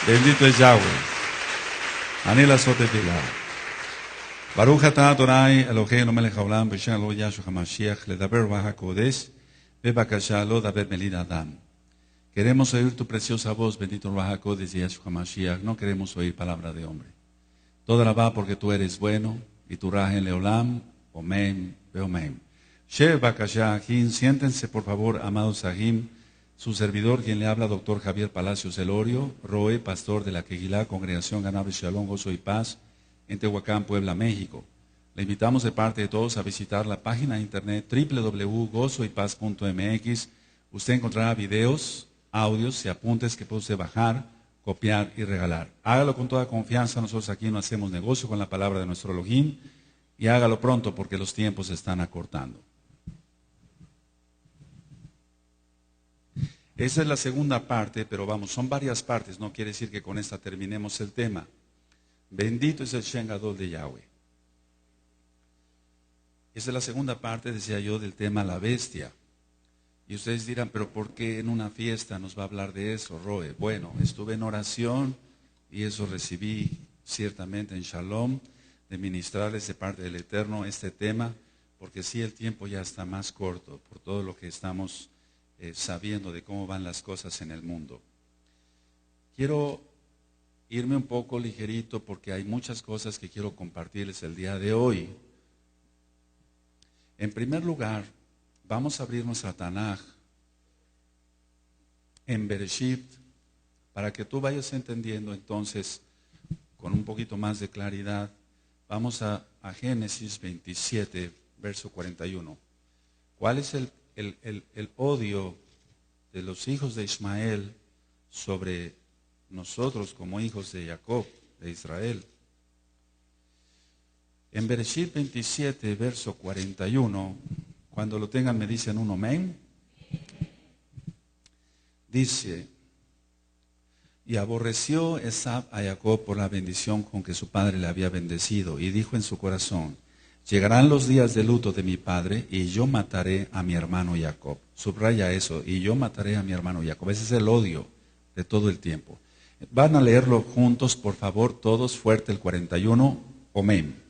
Bendito es Yahweh. Anila Sotefila. Baruch atah Adonai Eloheinu melech haolam b'shem lo Yahshua HaMashiach ledaber v'hakodesh bebakasha lo daber melid Adam. Queremos oír tu preciosa voz, bendito Ruach HaKodesh y Yahshua HaMashiach. No queremos oír palabra de hombre. Toda la va porque tú eres bueno y tu raja en leolam. Omen, beomen. Shev bakasha Ahim. Siéntense por favor, amados Ahim. Su servidor, quien le habla, doctor Javier Palacios Elorio, Roe, pastor de la Kehilá, Congregación Ganabe Shalom, Gozo y Paz, en Tehuacán, Puebla, México. Le invitamos de parte de todos a visitar la página de internet www.gozoypaz.mx. Usted encontrará videos, audios y apuntes que puede usted bajar, copiar y regalar. Hágalo con toda confianza. Nosotros aquí no hacemos negocio con la palabra de nuestro Elohim, y hágalo pronto porque los tiempos se están acortando. Esa es la segunda parte, pero vamos, son varias partes, no quiere decir que con esta terminemos el tema. Bendito es el Shem Gadol de Yahweh. Esa es la segunda parte, decía yo, del tema la bestia. Y ustedes dirán, pero ¿por qué en una fiesta nos va a hablar de eso, Roe? Bueno, estuve en oración y eso recibí ciertamente en Shalom, de ministrarles de parte del Eterno este tema, porque sí el tiempo ya está más corto por todo lo que estamos sabiendo de cómo van las cosas en el mundo. Quiero irme un poco ligerito porque hay muchas cosas que quiero compartirles el día de hoy. En primer lugar, vamos a abrir nuestra Tanaj en Bereshit para que tú vayas entendiendo entonces con un poquito más de claridad. Vamos a Génesis 27, verso 41. ¿Cuál es el odio de los hijos de Ismael sobre nosotros como hijos de Jacob, de Israel? En Bereshit 27, verso 41, cuando lo tengan me dicen un amén. Dice: y aborreció Esab a Jacob por la bendición con que su padre le había bendecido, y dijo en su corazón: llegarán los días de luto de mi padre y yo mataré a mi hermano Jacob. Subraya eso, y yo mataré a mi hermano Jacob. Ese es el odio de todo el tiempo. Van a leerlo juntos, por favor, todos, fuerte el 41, amén.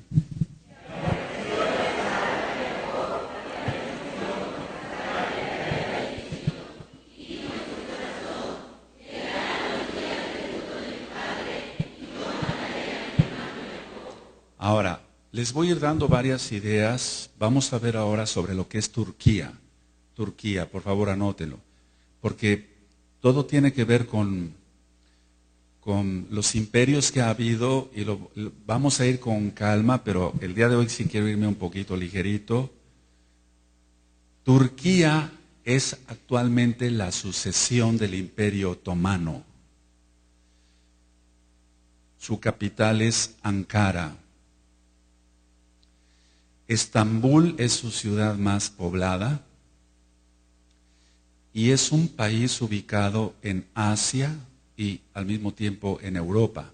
Ahora, les voy a ir dando varias ideas. Vamos a ver ahora sobre lo que es Turquía. Turquía, por favor anótelo. Porque todo tiene que ver con los imperios que ha habido y vamos a ir con calma, pero el día de hoy sí quiero irme un poquito ligerito. Turquía es actualmente la sucesión del Imperio Otomano. Su capital es Ankara. Estambul es su ciudad más poblada y es un país ubicado en Asia y al mismo tiempo en Europa.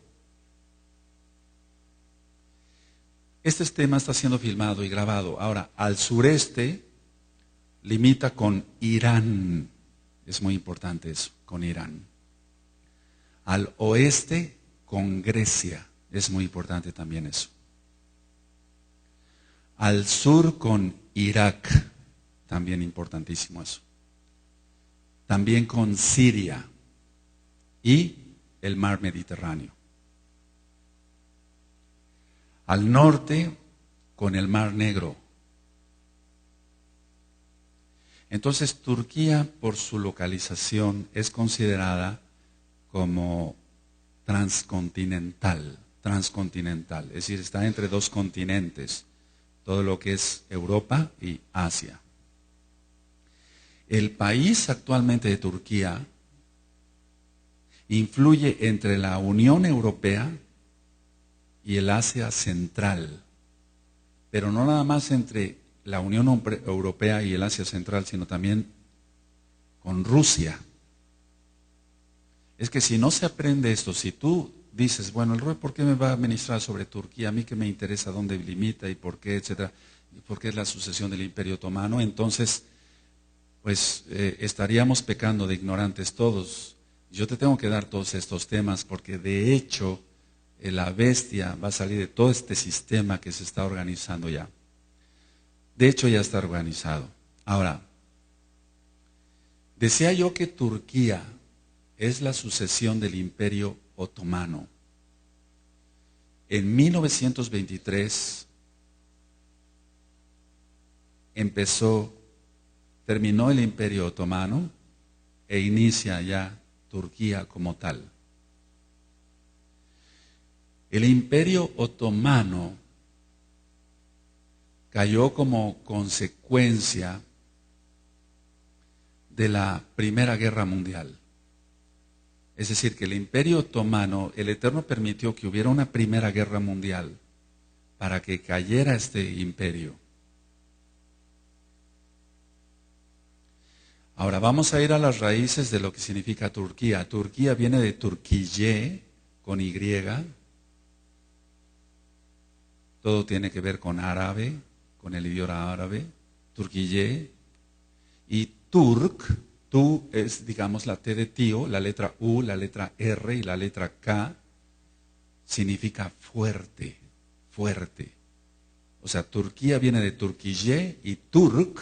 Este tema está siendo filmado y grabado. Ahora, al sureste limita con Irán. Es muy importante eso, con Irán. Al oeste con Grecia. Es muy importante también eso. Al sur con Irak, también importantísimo eso. También con Siria y el mar Mediterráneo. Al norte con el mar Negro. Entonces Turquía, por su localización, es considerada como transcontinental, es decir, está entre dos continentes. Todo lo que es Europa y Asia. El país actualmente de Turquía influye entre la Unión Europea y el Asia Central, pero no nada más entre la Unión Europea y el Asia Central, sino también con Rusia. Es que si no se aprende esto, si tú dices, bueno, el Roe, ¿por qué me va a ministrar sobre Turquía? A mí que me interesa dónde limita y por qué, etcétera, y por qué es la sucesión del Imperio Otomano. Entonces, pues estaríamos pecando de ignorantes todos. Yo te tengo que dar todos estos temas porque de hecho la bestia va a salir de todo este sistema que se está organizando ya. De hecho ya está organizado. Ahora, decía yo que Turquía es la sucesión del Imperio Otomano. En 1923 terminó el Imperio Otomano e inicia ya Turquía como tal. El Imperio Otomano cayó como consecuencia de la Primera Guerra Mundial. Es decir, que el Imperio Otomano, el Eterno permitió que hubiera una Primera Guerra Mundial para que cayera este imperio. Ahora vamos a ir a las raíces de lo que significa Turquía. Turquía viene de Turquille, con Y. Todo tiene que ver con árabe, con el idioma árabe. Turquille. Y Turk, tú es, digamos, la T de tío, la letra U, la letra R y la letra K, significa fuerte, fuerte. O sea, Turquía viene de Turquille y Turk,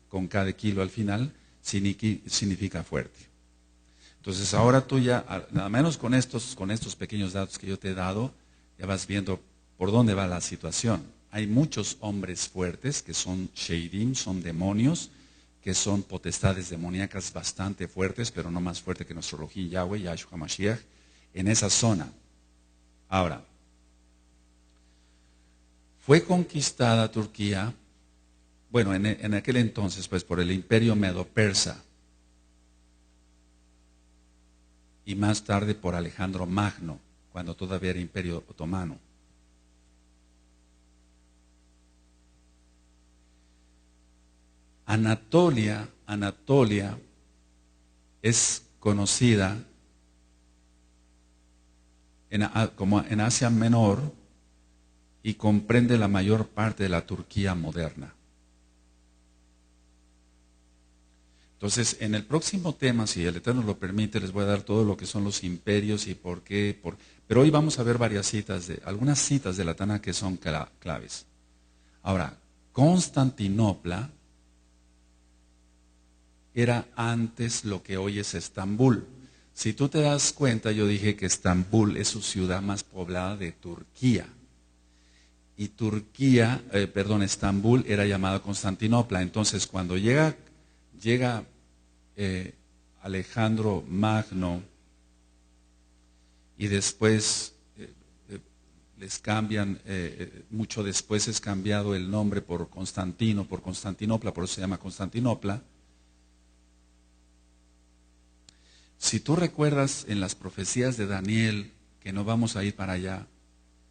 con K de kilo al final, significa fuerte. Entonces ahora tú ya, nada menos con estos pequeños datos que yo te he dado, ya vas viendo por dónde va la situación. Hay muchos hombres fuertes que son sheidim, son demonios, que son potestades demoníacas bastante fuertes, pero no más fuerte que nuestro Elohim Yahweh, Yahshua HaMashiach, en esa zona. Ahora, fue conquistada Turquía, bueno, en aquel entonces, pues por el imperio medo-persa, y más tarde por Alejandro Magno, cuando todavía era imperio otomano. Anatolia es conocida como en Asia Menor y comprende la mayor parte de la Turquía moderna. Entonces, en el próximo tema, si el Eterno lo permite, les voy a dar todo lo que son los imperios y por qué. Pero hoy vamos a ver algunas citas de la Tanaj que son claves. Ahora, Constantinopla era antes lo que hoy es Estambul. Si tú te das cuenta, yo dije que Estambul es su ciudad más poblada de Turquía. Y Estambul era llamada Constantinopla. Entonces, cuando llega Alejandro Magno y después les cambian, mucho después es cambiado el nombre por Constantinopla, por eso se llama Constantinopla. Si tú recuerdas en las profecías de Daniel, que no vamos a ir para allá,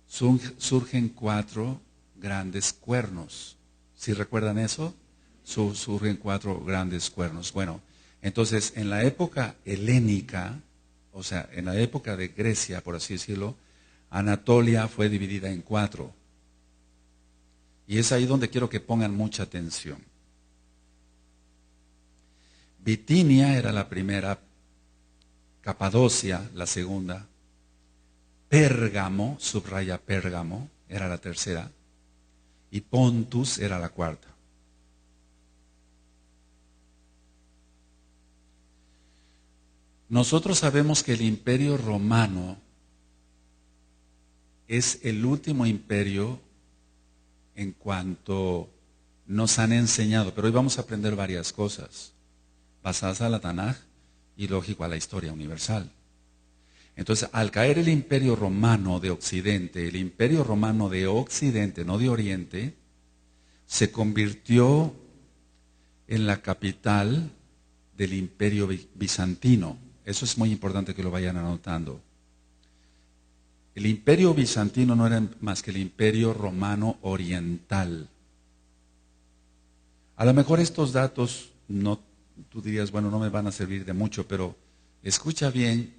surgen 4 grandes cuernos. ¿Sí recuerdan eso? Surgen 4 grandes cuernos. Bueno, entonces en la época helénica, o sea, en la época de Grecia, por así decirlo, Anatolia fue dividida en 4. Y es ahí donde quiero que pongan mucha atención. Bitinia era la primera, Capadocia la segunda, Pérgamo, subraya Pérgamo, era la tercera, y Pontus era la cuarta. Nosotros sabemos que el imperio romano es el último imperio en cuanto nos han enseñado, pero hoy vamos a aprender varias cosas, basadas a la Tanaj y lógico a la historia universal. Entonces, al caer el imperio romano de Occidente, el imperio romano de Occidente, no de Oriente, se convirtió en la capital del imperio bizantino. Eso es muy importante que lo vayan anotando. El imperio bizantino no era más que el imperio romano oriental. A lo mejor estos datos, tú dirías, bueno, no me van a servir de mucho, pero escucha bien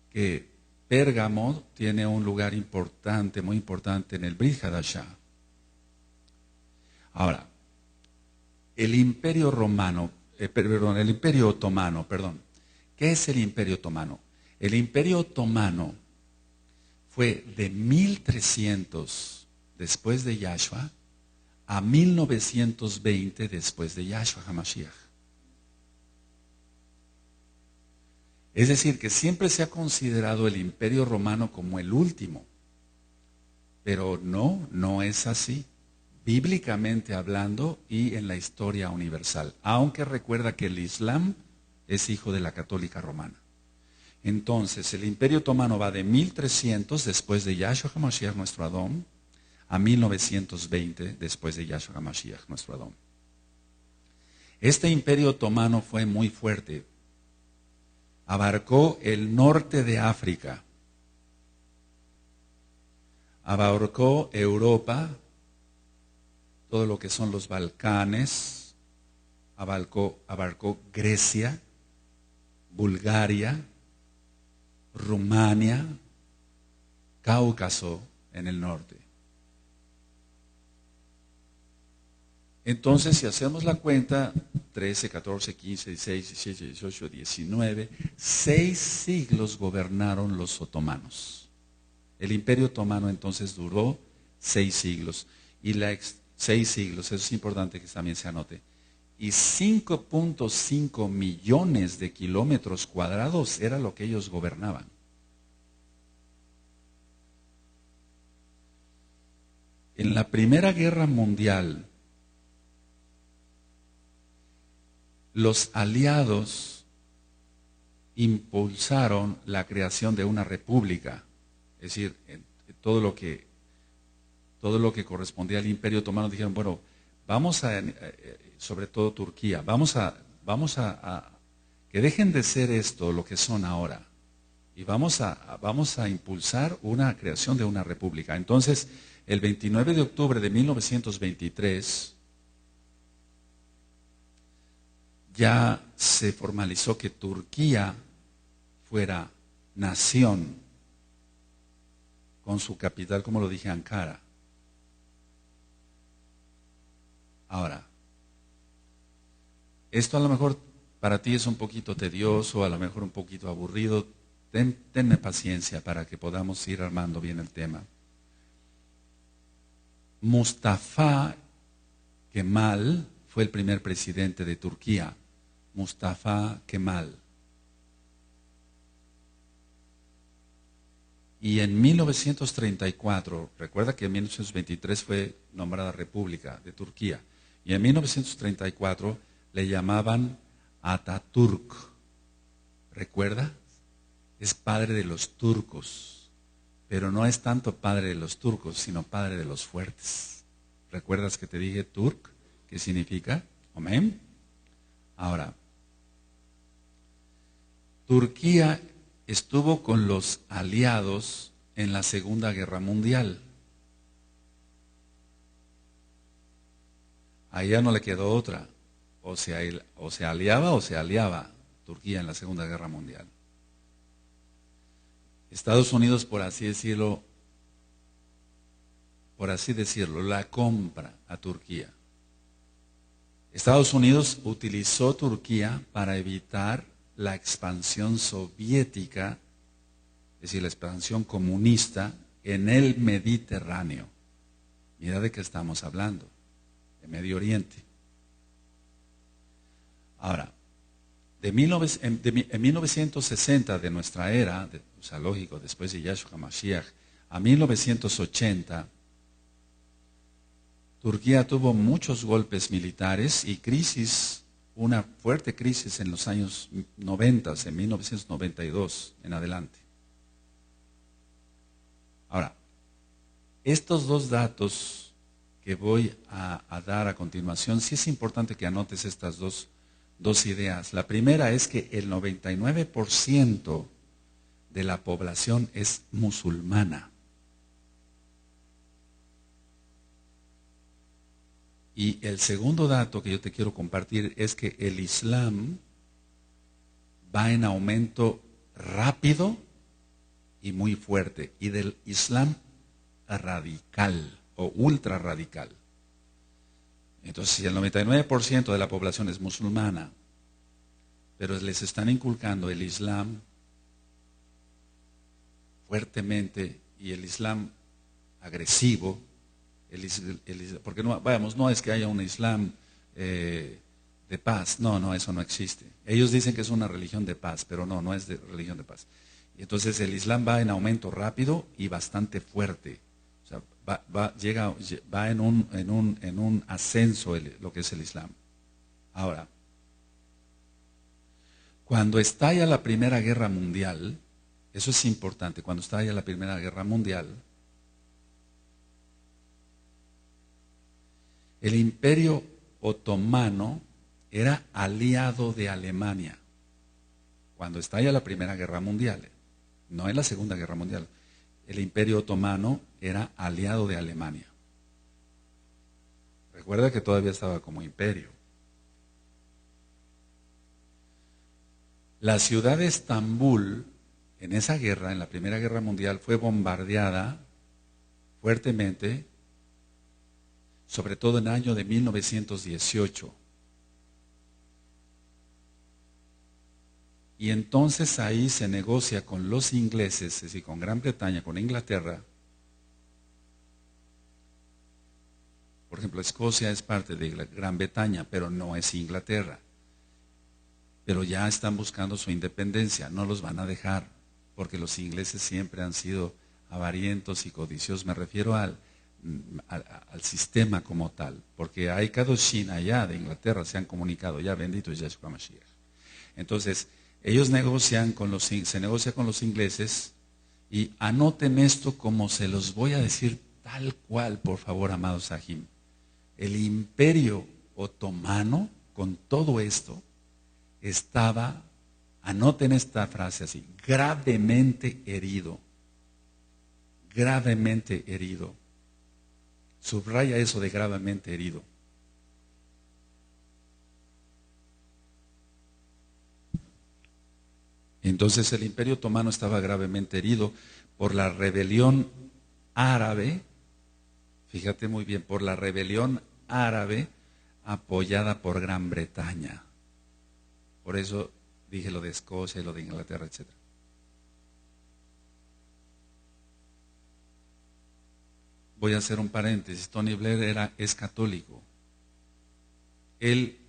que Pérgamo tiene un lugar importante, muy importante en el Brit Hadashah. Ahora, el imperio otomano, ¿Qué es el Imperio Otomano? El Imperio Otomano fue de 1300 después de Yahshua a 1920 después de Yahshua HaMashiach. Es decir, que siempre se ha considerado el Imperio Romano como el último. Pero no es así. Bíblicamente hablando y en la historia universal. Aunque recuerda que el Islam es hijo de la Católica Romana. Entonces, el Imperio Otomano va de 1300 después de Yahshua HaMashiach, nuestro Adón, a 1920 después de Yahshua HaMashiach, nuestro Adón. Este Imperio Otomano fue muy fuerte. Abarcó el norte de África. Abarcó Europa, todo lo que son los Balcanes. Abarcó Grecia, Bulgaria, Rumania, Cáucaso en el norte. Entonces, si hacemos la cuenta, 13, 14, 15, 16, 17, 18, 19, 6 siglos gobernaron los otomanos. El Imperio Otomano entonces duró 6 siglos. Y 6 siglos, eso es importante que también se anote. Y 5.5 millones de kilómetros cuadrados era lo que ellos gobernaban. En la Primera Guerra Mundial, los aliados impulsaron la creación de una república, es decir, todo lo que correspondía al Imperio Otomano. Dijeron, bueno, vamos a, sobre todo Turquía, vamos a que dejen de ser esto lo que son ahora, y vamos a impulsar una creación de una república. Entonces, el 29 de octubre de 1923, ya se formalizó que Turquía fuera nación con su capital, como lo dije, Ankara. Ahora, esto a lo mejor para ti es un poquito tedioso, a lo mejor un poquito aburrido. Tenme paciencia para que podamos ir armando bien el tema. Mustafa Kemal fue el primer presidente de Turquía. Mustafa Kemal. Y en 1934, recuerda que en 1923 fue nombrada República de Turquía, y en 1934 le llamaban Atatürk. ¿Recuerda? Es padre de los turcos, pero no es tanto padre de los turcos, sino padre de los fuertes. ¿Recuerdas que te dije Turk? ¿Qué significa? Amén. Ahora, Turquía estuvo con los aliados en la Segunda Guerra Mundial. A ella no le quedó otra. O se aliaba Turquía en la Segunda Guerra Mundial. Estados Unidos, por así decirlo, la compra a Turquía. Estados Unidos utilizó Turquía para evitar la expansión soviética, es decir, la expansión comunista en el Mediterráneo. Mira de qué estamos hablando, de Medio Oriente. Ahora, en 1960 de nuestra era, o sea, lógico, después de Yahshua HaMashiach, a 1980, Turquía tuvo muchos golpes militares y crisis, una fuerte crisis en los años 90, en 1992 en adelante. Ahora, estos dos datos que voy a dar a continuación, sí es importante que anotes estas dos ideas. La primera es que el 99% de la población es musulmana. Y el segundo dato que yo te quiero compartir es que el Islam va en aumento rápido y muy fuerte, y del Islam radical o ultra radical. Entonces, si el 99% de la población es musulmana, pero les están inculcando el Islam fuertemente, y el Islam agresivo, porque no, vamos, no es que haya un Islam de paz, no, eso no existe. Ellos dicen que es una religión de paz, pero no es de religión de paz. Y entonces el Islam va en aumento rápido y bastante fuerte. O sea, va en un ascenso lo que es el Islam. Ahora, cuando estalla la Primera Guerra Mundial, eso es importante, cuando estalla la Primera Guerra Mundial, el Imperio Otomano era aliado de Alemania. Cuando estalla la Primera Guerra Mundial, no en la Segunda Guerra Mundial, el Imperio Otomano era aliado de Alemania. Recuerda que todavía estaba como imperio. La ciudad de Estambul, en esa guerra, en la Primera Guerra Mundial, fue bombardeada fuertemente, sobre todo en el año de 1918. Y entonces ahí se negocia con los ingleses, es decir, con Gran Bretaña, con Inglaterra. Por ejemplo, Escocia es parte de Gran Bretaña, pero no es Inglaterra. Pero ya están buscando su independencia, no los van a dejar, porque los ingleses siempre han sido avarientos y codiciosos. Me refiero al sistema como tal, porque hay Kadoshin allá de Inglaterra, se han comunicado, ya bendito es Yahshua Mashiach. Entonces, ellos se negocia con los ingleses, y anoten esto como se los voy a decir tal cual, por favor, amados Sahim. El Imperio Otomano, con todo esto, estaba, anoten esta frase así, gravemente herido. Gravemente herido. Subraya eso de gravemente herido. Entonces el Imperio Otomano estaba gravemente herido por la rebelión árabe, fíjate muy bien, por la rebelión árabe apoyada por Gran Bretaña. Por eso dije lo de Escocia y lo de Inglaterra, etc. Voy a hacer un paréntesis. Tony Blair es católico. Él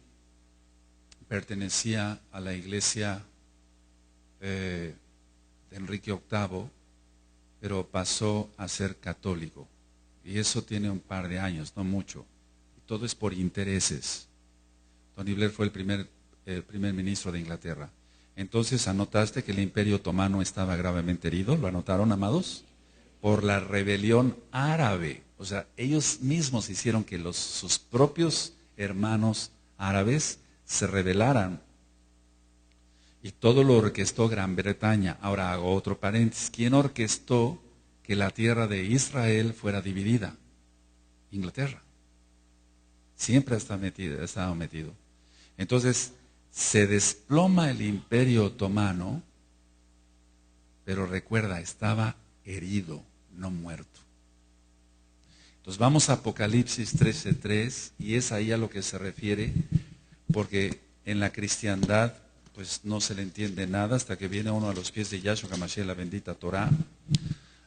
pertenecía a la iglesia de Enrique VIII, pero pasó a ser católico. Y eso tiene un par de años, no mucho. Y todo es por intereses. Tony Blair fue el primer ministro de Inglaterra. Entonces, ¿anotaste que el Imperio Otomano estaba gravemente herido? ¿Lo anotaron, amados? Por la rebelión árabe. O sea, ellos mismos hicieron que sus propios hermanos árabes se rebelaran. Y todo lo orquestó Gran Bretaña. Ahora hago otro paréntesis. ¿Quién orquestó que la tierra de Israel fuera dividida? Inglaterra. Siempre ha estado metido. Entonces, se desploma el Imperio Otomano, pero recuerda, estaba herido, no muerto. Entonces vamos a Apocalipsis 13:3, y es ahí a lo que se refiere, porque en la cristiandad pues no se le entiende nada hasta que viene uno a los pies de Yahshua HaMashiach, la bendita Torah.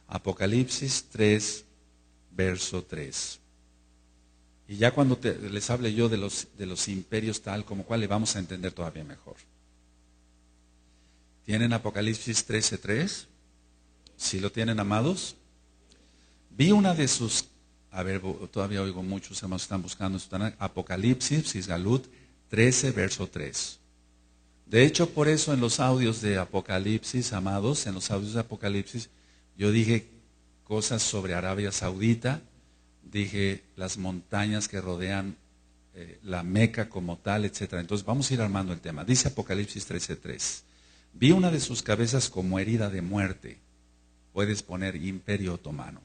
Apocalipsis 3, verso 3. Y ya cuando les hable yo de los imperios tal como cual, le vamos a entender todavía mejor. ¿Tienen Apocalipsis 13:3? ¿Sí lo tienen, amados? Vi una de sus, todavía oigo muchos hermanos están buscando, Apocalipsis, Sisgalut 13, verso 3. De hecho, por eso en los audios de Apocalipsis, amados, en los audios de Apocalipsis, yo dije cosas sobre Arabia Saudita, dije las montañas que rodean la Meca como tal, etc. Entonces vamos a ir armando el tema. Dice Apocalipsis 13:3. Vi una de sus cabezas como herida de muerte. Puedes poner Imperio Otomano.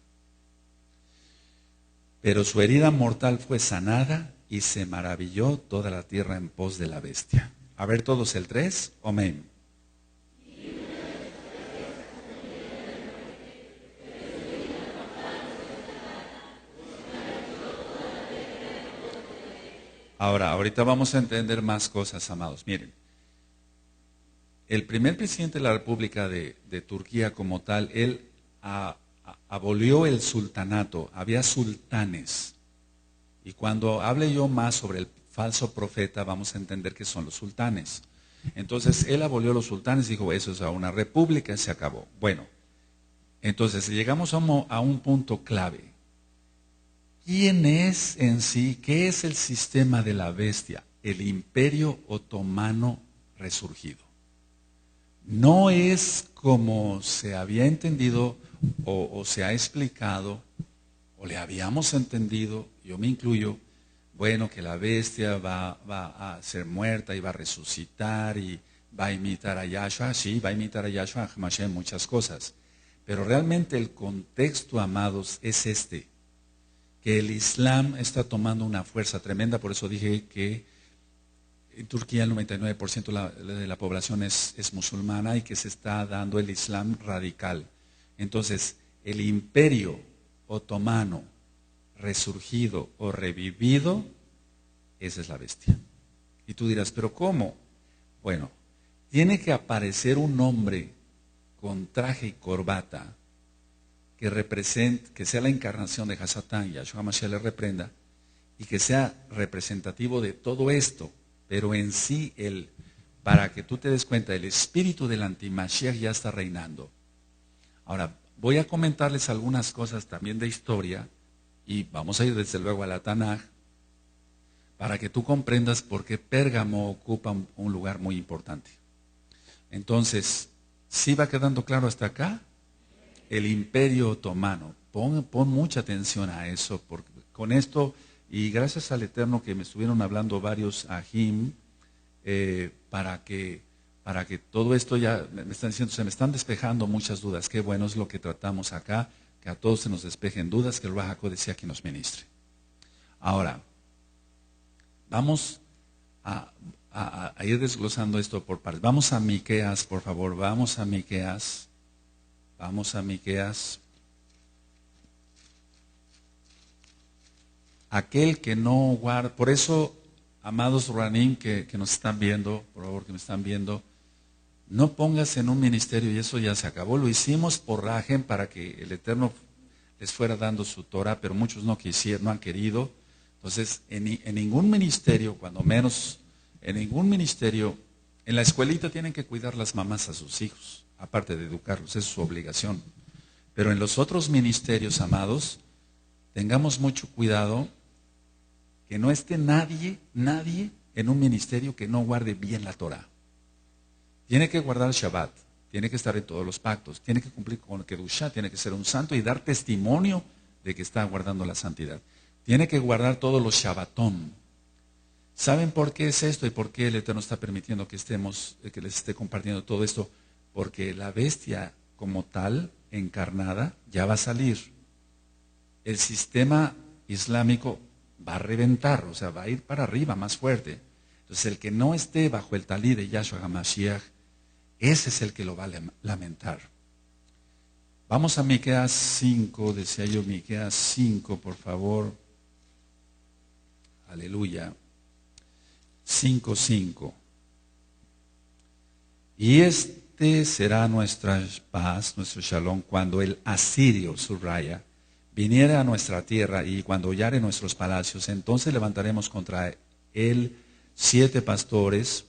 Pero su herida mortal fue sanada y se maravilló toda la tierra en pos de la bestia. A ver todos el 3, amén. Ahora, ahorita vamos a entender más cosas, amados. Miren, el primer presidente de la República de Turquía como tal, él abolió el sultanato, había sultanes. Y cuando hable yo más sobre el falso profeta, vamos a entender que son los sultanes. Entonces, él abolió los sultanes, dijo, eso es una república, y se acabó. Bueno, entonces llegamos a un punto clave. ¿Quién es en sí? ¿Qué es el sistema de la bestia? El Imperio Otomano resurgido. No es como se había entendido o se ha explicado, o le habíamos entendido, yo me incluyo, bueno, que la bestia va a ser muerta y va a resucitar y va a imitar a Yahshua, sí, va a imitar a Yahshua, a Hamashiach, muchas cosas. Pero realmente el contexto, amados, es este, que el Islam está tomando una fuerza tremenda, por eso dije que en Turquía el 99% de la población es musulmana y que se está dando el Islam radical. Entonces, el Imperio Otomano resurgido o revivido, esa es la bestia. Y tú dirás, ¿pero cómo? Bueno, tiene que aparecer un hombre con traje y corbata que represente, que sea la encarnación de Hasatán, Yahshua Mashiach le reprenda, y que sea representativo de todo esto, pero en sí, para que tú te des cuenta, el espíritu del antimashiach ya está reinando. Ahora, voy a comentarles algunas cosas también de historia, y vamos a ir desde luego a la Tanaj, para que tú comprendas por qué Pérgamo ocupa un lugar muy importante. Entonces, ¿sí va quedando claro hasta acá? El Imperio Otomano. Pon mucha atención a eso, porque con esto, y gracias al Eterno que me estuvieron hablando varios ajim, para que todo esto ya, me están diciendo, se me están despejando muchas dudas. Qué bueno es lo que tratamos acá, que a todos se nos despejen dudas, que el Ruach HaKodesh sea quien nos ministre. Ahora, vamos a ir desglosando esto por partes. Vamos a Miqueas, por favor, vamos a Miqueas. Vamos a Miqueas. Aquel que no guarda, por eso, amados Ranim que nos están viendo, por favor que me están viendo, no pongas en un ministerio, y eso ya se acabó, lo hicimos por Rajem para que el Eterno les fuera dando su Torah, pero muchos no quisieron, no han querido. Entonces, en ningún ministerio, cuando menos, en ningún ministerio, en la escuelita tienen que cuidar las mamás a sus hijos, aparte de educarlos, esa es su obligación. Pero en los otros ministerios, amados, tengamos mucho cuidado que no esté nadie en un ministerio que no guarde bien la Torah. Tiene que guardar el Shabbat, tiene que estar en todos los pactos, tiene que cumplir con Kedushá, tiene que ser un santo y dar testimonio de que está guardando la santidad. Tiene que guardar todos los Shabbatón. ¿Saben por qué es esto y por qué el Eterno está permitiendo que les esté compartiendo todo esto? Porque la bestia como tal, encarnada, ya va a salir. El sistema islámico va a reventar, o sea, va a ir para arriba más fuerte. Entonces, el que no esté bajo el talí de Yahshua HaMashiach, ese es el que lo va a lamentar. Vamos a Miqueas 5, decía yo, Miqueas 5, por favor. Aleluya. 5:5. Y este será nuestra paz, nuestro shalom, cuando el asirio, subraya, viniera a nuestra tierra y cuando hollare nuestros palacios, entonces levantaremos contra él 7 pastores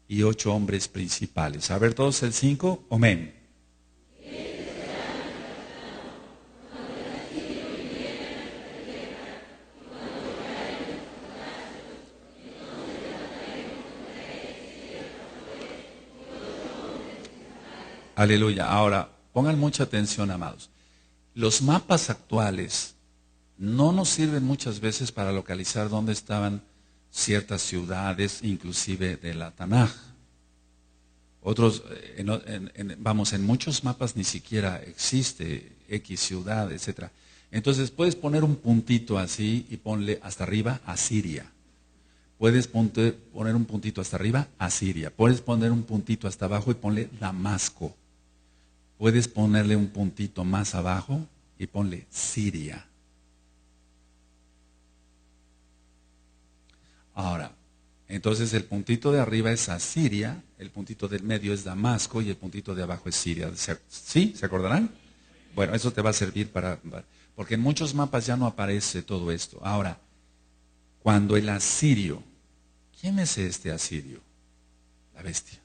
y 8 hombres principales. A ver todos el 5, amén. Aleluya. Ahora, pongan mucha atención, amados. Los mapas actuales no nos sirven muchas veces para localizar dónde estaban ciertas ciudades, inclusive de la Tanaj. Otros, en muchos mapas ni siquiera existe X ciudad, etc. Entonces puedes poner un puntito así y ponle hasta arriba Asiria. Puedes poner un puntito hasta arriba Asiria. Puedes poner un puntito hasta abajo y ponle Damasco. Puedes ponerle un puntito más abajo y ponle Siria. Ahora, Entonces el puntito de arriba es Asiria, el puntito del medio es Damasco y el puntito de abajo es Siria. ¿Sí? ¿Se acordarán? Bueno, eso te va a servir porque en muchos mapas ya no aparece todo esto. Ahora, cuando el asirio, ¿quién es este asirio? La bestia.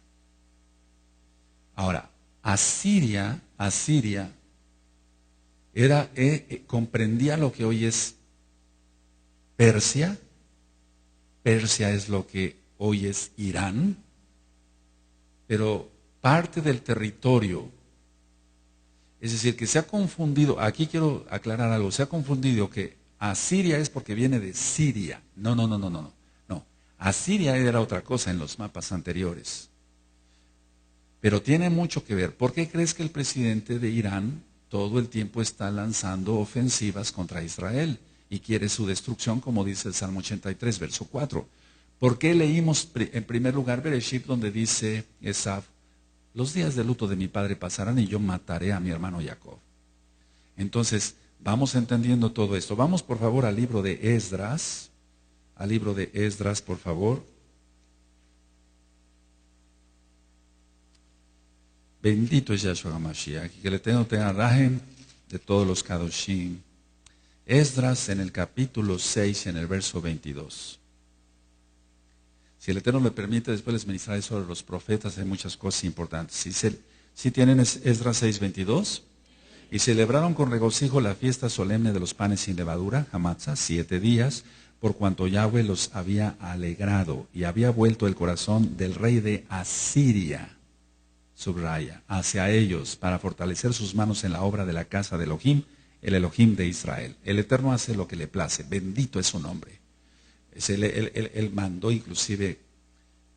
Ahora, Asiria comprendía lo que hoy es Persia. Persia es lo que hoy es Irán, pero parte del territorio, es decir, que se ha confundido, aquí quiero aclarar algo, se ha confundido que Asiria es porque viene de Siria. No. Asiria era otra cosa en los mapas anteriores. Pero tiene mucho que ver. ¿Por qué crees que el presidente de Irán todo el tiempo está lanzando ofensivas contra Israel y quiere su destrucción, como dice el Salmo 83, verso 4? ¿Por qué leímos en primer lugar Bereshit, donde dice Esaf, los días de luto de mi padre pasarán y yo mataré a mi hermano Jacob? Entonces, vamos entendiendo todo esto. Vamos por favor al libro de Esdras, por favor. Bendito es Yahshua HaMashiach, que el Eterno tenga rajem de todos los Kadoshim. Esdras en el capítulo 6, en el verso 22. Si el Eterno me permite, después les ministraré sobre los profetas, hay muchas cosas importantes. Si tienen Esdras 6, 22. Y celebraron con regocijo la fiesta solemne de los panes sin levadura, Hamatzah, 7 días, por cuanto Yahweh los había alegrado y había vuelto el corazón del rey de Asiria, subraya, hacia ellos, para fortalecer sus manos en la obra de la casa de Elohim, el Elohim de Israel. El Eterno hace lo que le place, bendito es su nombre. Él mandó inclusive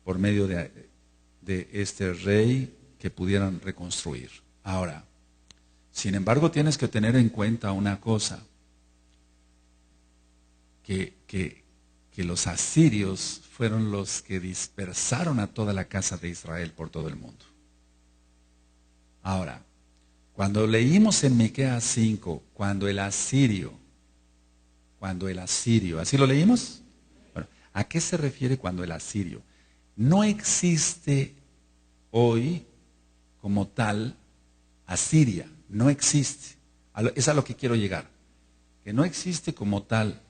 por medio de este rey que pudieran reconstruir. Ahora, sin embargo, tienes que tener en cuenta una cosa, que los asirios fueron los que dispersaron a toda la casa de Israel por todo el mundo. Ahora, cuando leímos en Miqueas 5, cuando el asirio, ¿así lo leímos? Bueno, ¿a qué se refiere cuando el asirio? No existe hoy como tal Asiria, no existe. Es a lo que quiero llegar, que no existe como tal.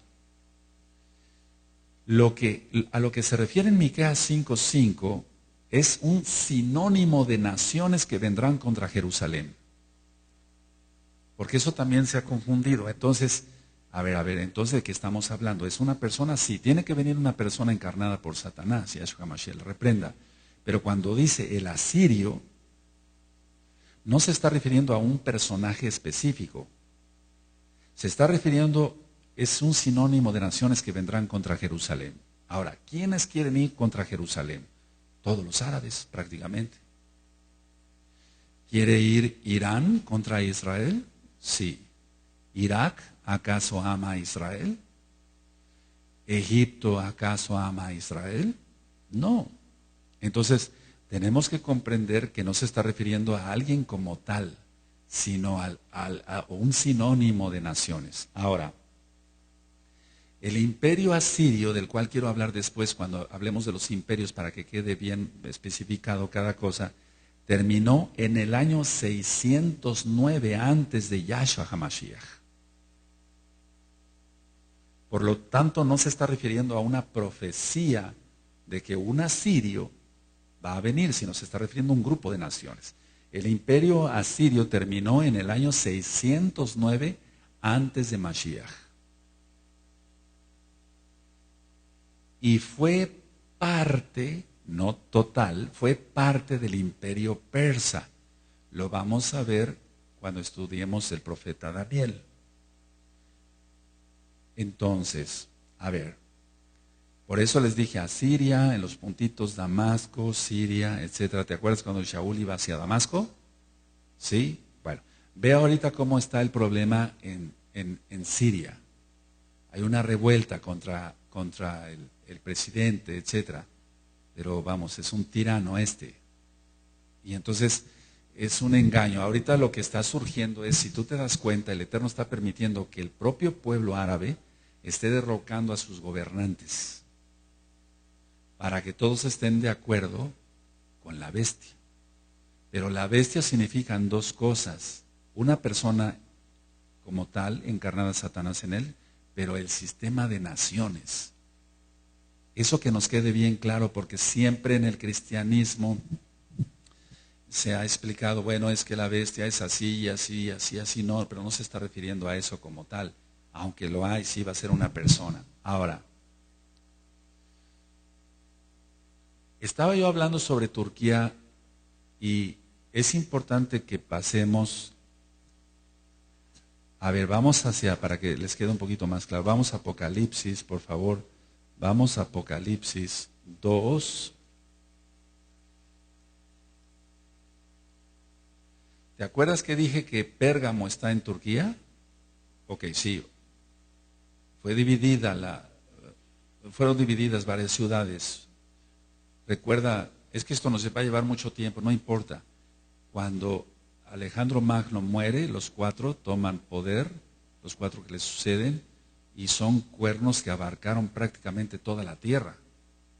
A lo que se refiere en Miqueas 5:5 es un sinónimo de naciones que vendrán contra Jerusalén. Porque eso también se ha confundido. Entonces, entonces ¿de qué estamos hablando? ¿Es una persona? Sí, tiene que venir una persona encarnada por Satanás, Yahshua HaMashiach le reprenda. Pero cuando dice el asirio, no se está refiriendo a un personaje específico. Se está refiriendo, es un sinónimo de naciones que vendrán contra Jerusalén. Ahora, ¿quiénes quieren ir contra Jerusalén? Todos los árabes, prácticamente. ¿Quiere ir Irán contra Israel? Sí. ¿Irak acaso ama a Israel? ¿Egipto acaso ama a Israel? No. Entonces, tenemos que comprender que no se está refiriendo a alguien como tal, sino a un sinónimo de naciones. Ahora, el imperio asirio, del cual quiero hablar después cuando hablemos de los imperios para que quede bien especificado cada cosa, terminó en el año 609 antes de Yahshua HaMashiach. Por lo tanto, no se está refiriendo a una profecía de que un asirio va a venir, sino se está refiriendo a un grupo de naciones. El imperio asirio terminó en el año 609 antes de Mashiach. Y fue parte, no total, fue parte del imperio persa. Lo vamos a ver cuando estudiemos el profeta Daniel. Entonces, por eso les dije Asiria, en los puntitos Damasco, Siria, etcétera. ¿Te acuerdas cuando Shaul iba hacia Damasco? ¿Sí? Bueno, ve ahorita cómo está el problema en Siria. Hay una revuelta contra el presidente, etcétera. Pero vamos, es un tirano este. Y entonces es un engaño. Ahorita lo que está surgiendo es, si tú te das cuenta, el Eterno está permitiendo que el propio pueblo árabe esté derrocando a sus gobernantes. para que todos estén de acuerdo con la bestia. Pero la bestia significan dos cosas: una persona como tal, encarnada Satanás en él, pero el sistema de naciones. Eso que nos quede bien claro, porque siempre en el cristianismo se ha explicado, bueno, es que la bestia es así y así y así, así, no, pero no se está refiriendo a eso como tal. Aunque lo hay, sí va a ser una persona. Ahora, estaba yo hablando sobre Turquía y es importante que pasemos, a ver, vamos para que les quede un poquito más claro, vamos a Apocalipsis, por favor, vamos a Apocalipsis 2. ¿Te acuerdas que dije que Pérgamo está en Turquía? Ok, sí. Fueron divididas varias ciudades. Recuerda, es que esto nos va a llevar mucho tiempo, no importa. Cuando Alejandro Magno muere, los 4 toman poder, los 4 que le suceden, y son cuernos que abarcaron prácticamente toda la tierra.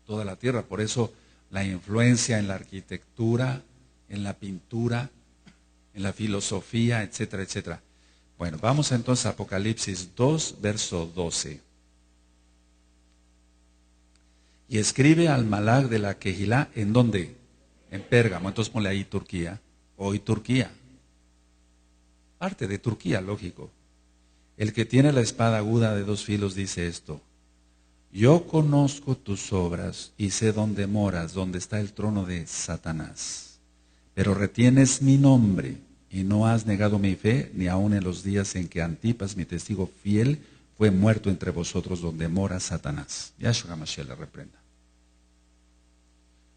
Toda la tierra. Por eso la influencia en la arquitectura, en la pintura, en la filosofía, etcétera, etcétera. Bueno, vamos entonces a Apocalipsis 2, verso 12. Y escribe al Malach de la Kehilá, ¿en dónde? En Pérgamo. Entonces ponle ahí Turquía. Hoy Turquía. Parte de Turquía, lógico. El que tiene la espada aguda de 2 filos dice esto: yo conozco tus obras y sé dónde moras, donde está el trono de Satanás. Pero retienes mi nombre y no has negado mi fe, ni aun en los días en que Antipas, mi testigo fiel, fue muerto entre vosotros, donde mora Satanás. Yahshua HaMashiach le reprenda.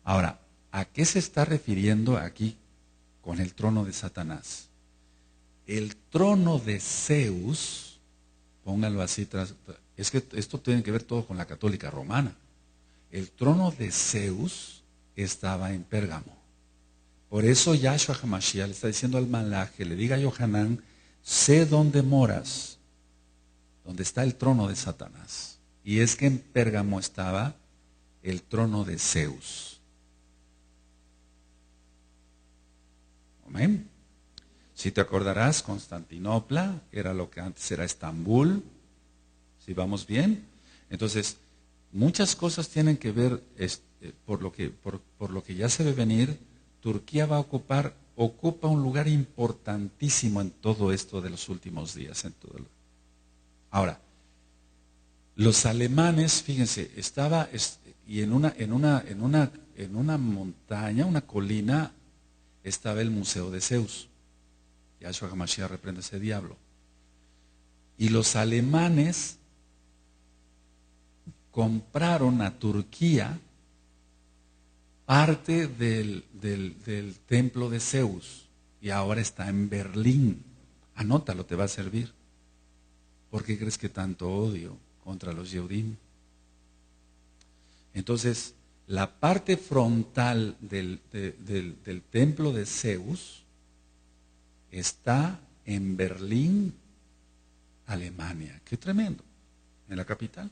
Ahora, ¿a qué se está refiriendo aquí con el trono de Satanás? El trono de Zeus, pónganlo así, es que esto tiene que ver todo con la católica romana. El trono de Zeus estaba en Pérgamo. Por eso Yahshua HaMashiach le está diciendo al Malach que le diga a Yohanan: sé dónde moras, donde está el trono de Satanás. Y es que en Pérgamo estaba el trono de Zeus. Amén. Si te acordarás, Constantinopla era lo que antes era Estambul. Si vamos bien. Entonces, muchas cosas tienen que ver, por lo que ya se ve venir. Turquía ocupa un lugar importantísimo en todo esto de los últimos días. Ahora, los alemanes, fíjense, y en una montaña, una colina, estaba el Museo de Zeus. Yahshua HaMashiach reprende ese diablo. Y los alemanes compraron a Turquía parte del templo de Zeus, y ahora está en Berlín. Anótalo, te va a servir. ¿Por qué crees que tanto odio contra los Yehudim? Entonces, la parte frontal del templo de Zeus está en Berlín, Alemania. Qué tremendo, en la capital.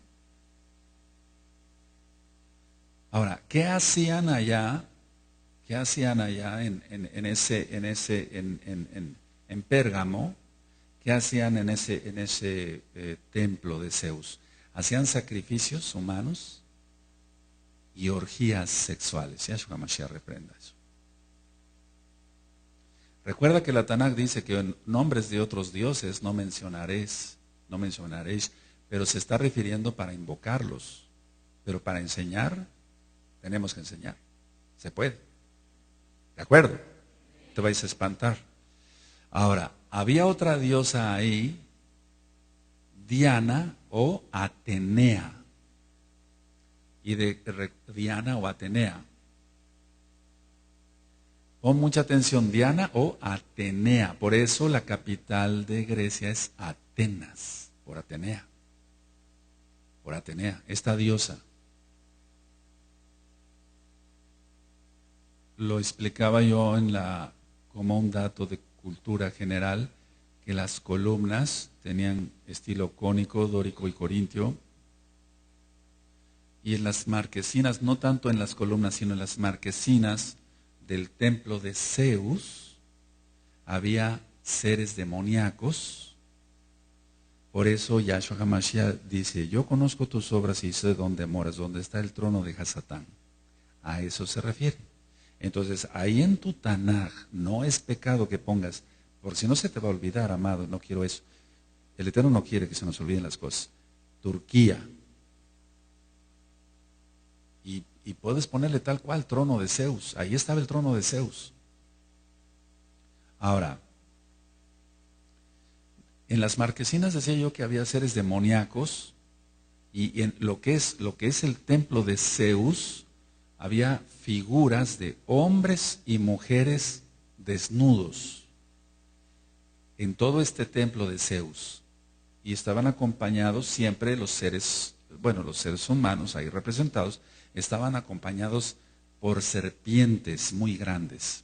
Ahora, ¿qué hacían allá? ¿Qué hacían allá en Pérgamo? ¿Qué hacían en ese templo de Zeus? Hacían sacrificios humanos y orgías sexuales. Yahshua HaMashiach reprenda eso. Recuerda que la Tanakh dice que en nombres de otros dioses no mencionaréis, pero se está refiriendo para invocarlos. Pero para enseñar, tenemos que enseñar. Se puede. ¿De acuerdo? Te vais a espantar. Ahora, había otra diosa ahí, Diana o Atenea. Y de Diana o Atenea. Pon mucha atención, Diana o Atenea. Por eso la capital de Grecia es Atenas, por Atenea. Por Atenea, esta diosa. Lo explicaba yo como un dato de cultura general, que las columnas tenían estilo cónico, dórico y corintio. Y en las marquesinas, no tanto en las columnas, sino en las marquesinas del templo de Zeus, había seres demoníacos. Por eso Yahshua HaMashiach dice, yo conozco tus obras y sé dónde moras, dónde está el trono de Hasatán. A eso se refiere. Entonces, ahí en tu Tanaj no es pecado que pongas, porque si no se te va a olvidar, amado, no quiero eso. El Eterno no quiere que se nos olviden las cosas. Turquía. Y puedes ponerle tal cual, trono de Zeus. Ahí estaba el trono de Zeus. Ahora, en las marquesinas decía yo que había seres demoníacos, y en lo que es el templo de Zeus, había figuras de hombres y mujeres desnudos en todo este templo de Zeus. Y estaban acompañados siempre los seres humanos ahí representados, estaban acompañados por serpientes muy grandes.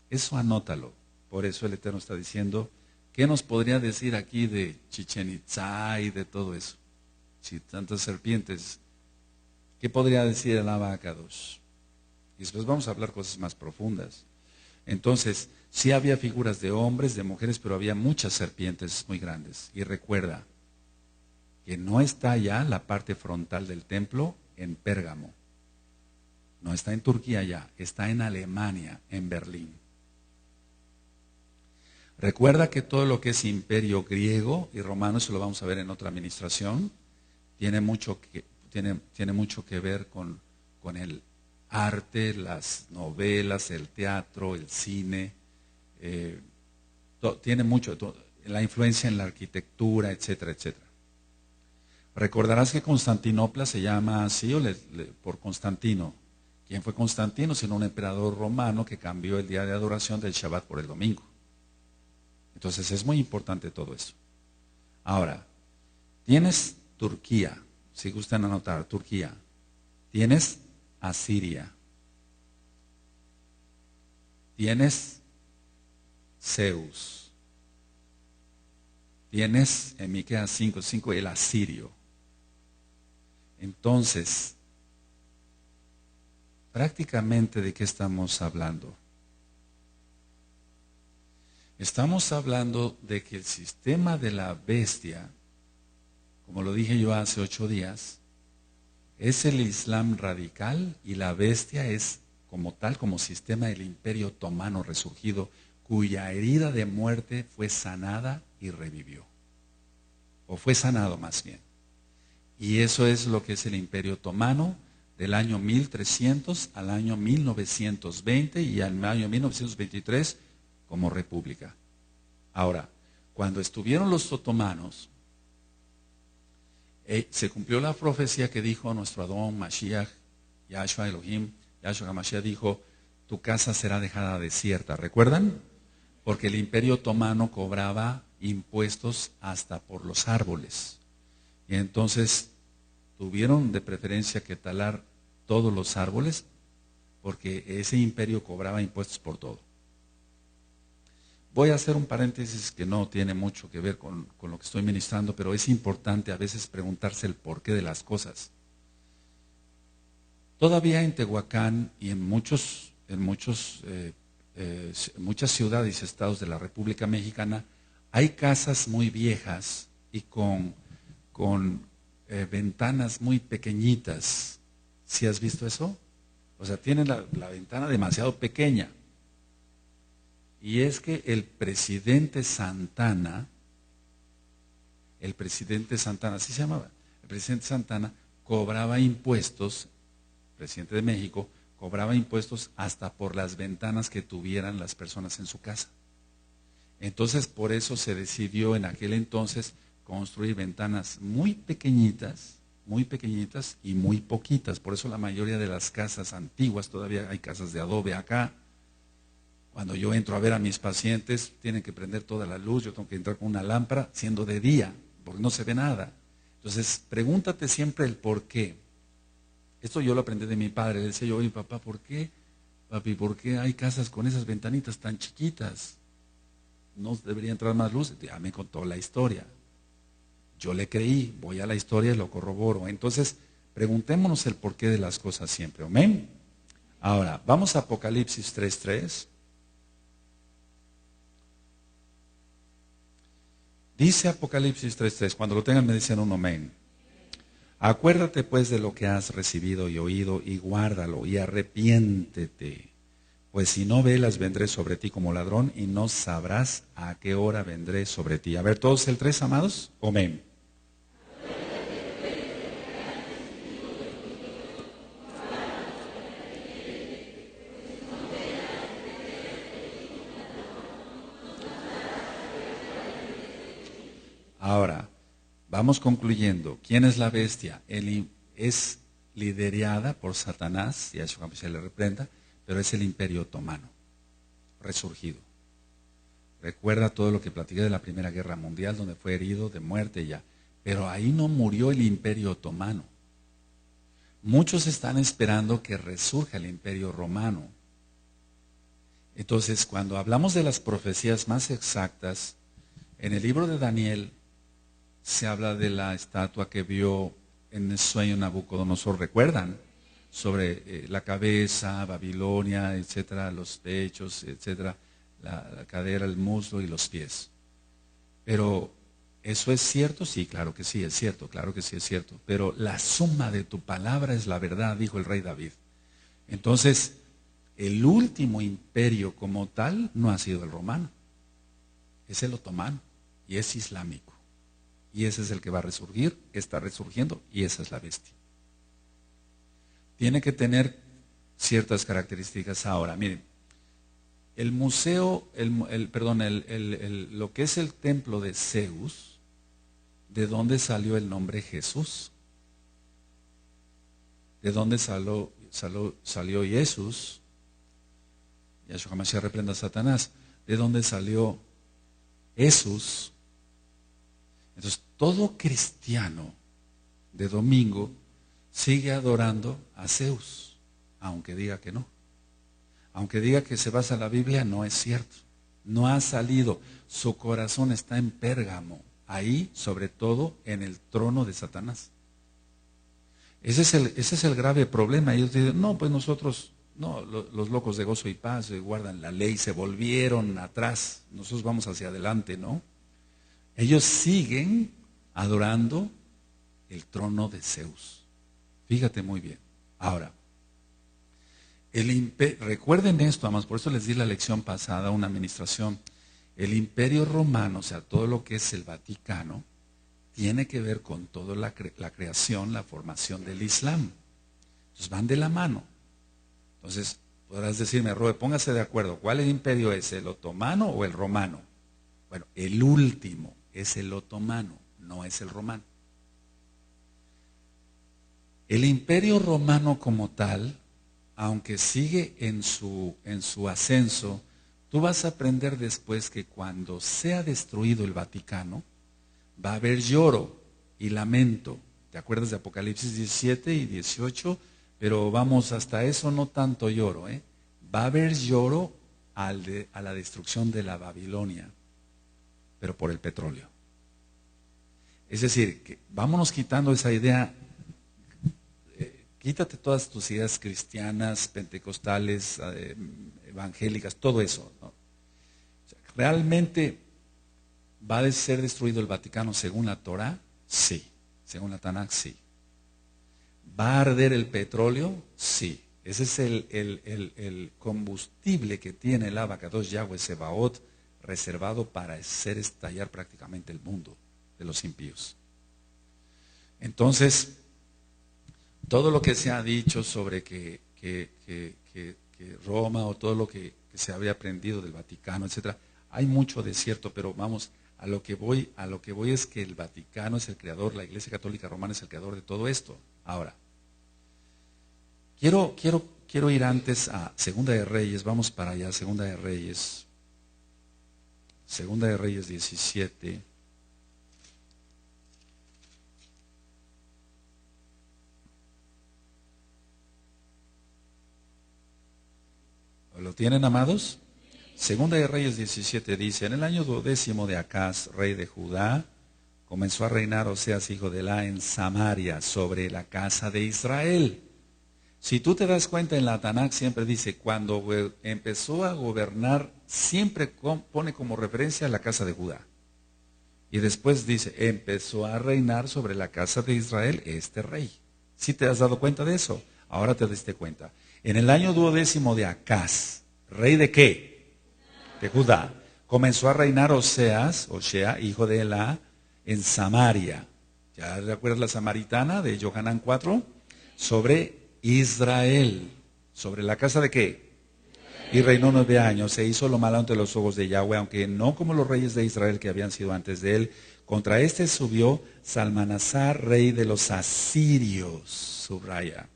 Eso anótalo. Por eso el Eterno está diciendo, ¿qué nos podría decir aquí de Chichén Itzá y de todo eso? Si tantas serpientes, ¿qué podría decir el Abacados? Y después vamos a hablar cosas más profundas. Entonces, sí había figuras de hombres, de mujeres, pero había muchas serpientes muy grandes. Y recuerda que no está ya la parte frontal del templo en Pérgamo. No está en Turquía ya, está en Alemania, en Berlín. Recuerda que todo lo que es imperio griego y romano, eso lo vamos a ver en otra administración, tiene mucho que ver con el arte, las novelas, el teatro, el cine, tiene mucho, la influencia en la arquitectura, etcétera, etcétera. Recordarás que Constantinopla se llama así por Constantino. ¿Quién fue Constantino? Sino un emperador romano que cambió el día de adoración del Shabbat por el domingo. Entonces es muy importante todo eso. Ahora, tienes Turquía, si gustan anotar, Turquía. Tienes Asiria. Tienes Zeus. Tienes en Miqueas 5:5 el asirio. Entonces, prácticamente ¿de qué estamos hablando? Estamos hablando de que el sistema de la bestia, como lo dije yo hace 8 días, es el Islam radical y la bestia es como tal, como sistema del Imperio Otomano resurgido, cuya herida de muerte fue sanada y revivió. O fue sanado más bien. Y eso es lo que es el Imperio Otomano del año 1300 al año 1920 y al año 1923 como república. Ahora, cuando estuvieron los otomanos, se cumplió la profecía que dijo nuestro Adón Mashiach, Yahshua Elohim, Yahshua HaMashiach dijo, tu casa será dejada desierta. ¿Recuerdan? Porque el Imperio Otomano cobraba impuestos hasta por los árboles. Y entonces tuvieron de preferencia que talar todos los árboles, porque ese imperio cobraba impuestos por todo. Voy a hacer un paréntesis que no tiene mucho que ver con lo que estoy ministrando, pero es importante a veces preguntarse el porqué de las cosas. Todavía en Tehuacán y en muchas ciudades y estados de la República Mexicana hay casas muy viejas y con ventanas muy pequeñitas. ¿Sí has visto eso? O sea, tienen la ventana demasiado pequeña. Y es que el presidente Santana, así se llamaba, el presidente Santana cobraba impuestos, presidente de México, cobraba impuestos hasta por las ventanas que tuvieran las personas en su casa. Entonces, por eso se decidió en aquel entonces construir ventanas muy pequeñitas y muy poquitas. Por eso la mayoría de las casas antiguas, todavía hay casas de adobe acá. Cuando yo entro a ver a mis pacientes, tienen que prender toda la luz, yo tengo que entrar con una lámpara, siendo de día, porque no se ve nada. Entonces, pregúntate siempre el por qué. Esto yo lo aprendí de mi padre. Le decía yo, oye papá, ¿por qué? Papi, ¿por qué hay casas con esas ventanitas tan chiquitas? ¿No debería entrar más luz? Ya me contó la historia. Yo le creí, voy a la historia y lo corroboro. Entonces, Preguntémonos el porqué de las cosas siempre. Amén. Ahora, vamos a Apocalipsis 3:3. Dice Apocalipsis 3:3, cuando lo tengan me dicen un amén. Acuérdate pues de lo que has recibido y oído y guárdalo y arrepiéntete. Pues si no velas vendré sobre ti como ladrón y no sabrás a qué hora vendré sobre ti. A ver, todos el 3, amados. Amén. Ahora, vamos concluyendo. ¿Quién es la bestia? Es liderada por Satanás, y a Yahshua se le reprenda, pero es el Imperio Otomano, resurgido. Recuerda todo lo que platiqué de la Primera Guerra Mundial, donde fue herido de muerte ya. Pero ahí no murió el Imperio Otomano. Muchos están esperando que resurja el Imperio Romano. Entonces, cuando hablamos de las profecías más exactas, en el libro de Daniel se habla de la estatua que vio en el sueño Nabucodonosor, ¿recuerdan? Sobre la cabeza, Babilonia, etcétera, los pechos, etcétera, la cadera, el muslo y los pies. Pero, ¿eso es cierto? Sí, claro que sí, es cierto, claro que sí es cierto. Pero la suma de tu palabra es la verdad, dijo el rey David. Entonces, el último imperio como tal no ha sido el romano, es el otomano y es islámico. Y ese es el que va a resurgir, está resurgiendo, y esa es la bestia. Tiene que tener ciertas características. Ahora, miren, el museo, lo que es el templo de Zeus, ¿de dónde salió el nombre Jesús? ¿De dónde salió Jesús? Yahshua Mashiach reprenda a Satanás. ¿De dónde salió Jesús? Entonces, todo cristiano de domingo sigue adorando a Zeus, aunque diga que no. Aunque diga que se basa en la Biblia, no es cierto. No ha salido. Su corazón está en Pérgamo, ahí, sobre todo, en el trono de Satanás. Ese es el grave problema. Ellos dicen, no, pues nosotros, no, los locos de gozo y paz guardan la ley, se volvieron atrás, nosotros vamos hacia adelante, ¿no? Ellos siguen adorando el trono de Zeus. Fíjate muy bien. Ahora, recuerden esto, amados, por eso les di la lección pasada, una administración. El Imperio Romano, o sea, todo lo que es el Vaticano, tiene que ver con toda la creación, la formación del Islam. Entonces van de la mano. Entonces, podrás decirme, Roe, póngase de acuerdo, ¿cuál imperio es, el otomano o el romano? Bueno, el último es el otomano, no es el romano. El Imperio Romano como tal, aunque sigue en su ascenso, tú vas a aprender después que cuando sea destruido el Vaticano, va a haber lloro y lamento. ¿Te acuerdas de Apocalipsis 17 y 18? Pero vamos, hasta eso no tanto lloro. Va a haber lloro a la destrucción de la Babilonia, pero por el petróleo. Es decir, que vámonos quitando esa idea. Quítate todas tus ideas cristianas, pentecostales, evangélicas, todo eso, ¿no? O sea, ¿realmente va a ser destruido el Vaticano según la Torah? Sí. Según la Tanakh, sí. ¿Va a arder el petróleo? Sí. Ese es el combustible que tiene el Abacados Yahweh Sebaot reservado para hacer estallar prácticamente el mundo de los impíos. Entonces, todo lo que se ha dicho sobre que Roma o todo lo que se había aprendido del Vaticano, etcétera, hay mucho de cierto, pero vamos, a lo que voy es que el Vaticano es el creador, la Iglesia Católica Romana es el creador de todo esto. Ahora, quiero ir antes a Segunda de Reyes, vamos para allá, Segunda de Reyes 17. ¿Lo tienen, amados? Segunda de Reyes 17 dice, en el año 12º de Acaz, rey de Judá, comenzó a reinar Oseas, hijo de Elá, en Samaria, sobre la casa de Israel. Si tú te das cuenta, en la Tanakh siempre dice, cuando empezó a gobernar, siempre pone como referencia a la casa de Judá. Y después dice, empezó a reinar sobre la casa de Israel este rey. ¿Sí te has dado cuenta de eso? Ahora te diste cuenta. En el año 12º de Acaz, ¿rey de qué? De Judá. Comenzó a reinar Osea, hijo de Elá, en Samaria. ¿Ya recuerdas la samaritana de Johanán 4? Sobre Israel. ¿Sobre la casa de qué? Y reinó 9 años, se hizo lo malo ante los ojos de Yahweh, aunque no como los reyes de Israel que habían sido antes de él. Contra este subió Salmanasar, rey de los asirios, subraya.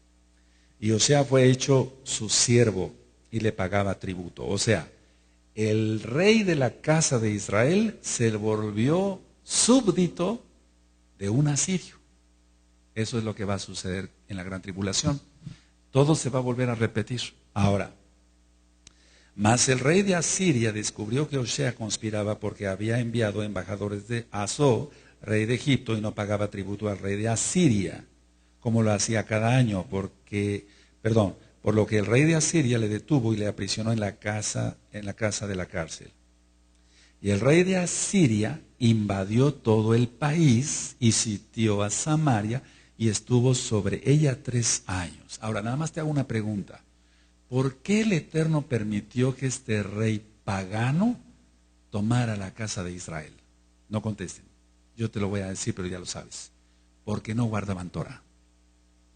Y Osea fue hecho su siervo y le pagaba tributo. O sea, el rey de la casa de Israel se volvió súbdito de un asirio. Eso es lo que va a suceder en la gran tribulación. Todo se va a volver a repetir. Ahora, mas el rey de Asiria descubrió que Osea conspiraba porque había enviado embajadores de Asó, rey de Egipto, y no pagaba tributo al rey de Asiria, como lo hacía cada año, por lo que el rey de Asiria le detuvo y le aprisionó en la casa de la cárcel. Y el rey de Asiria invadió todo el país y sitió a Samaria y estuvo sobre ella 3 años. Ahora, nada más te hago una pregunta. ¿Por qué el Eterno permitió que este rey pagano tomara la casa de Israel? No contesten. Yo te lo voy a decir, pero ya lo sabes. Porque no guardaban Torah.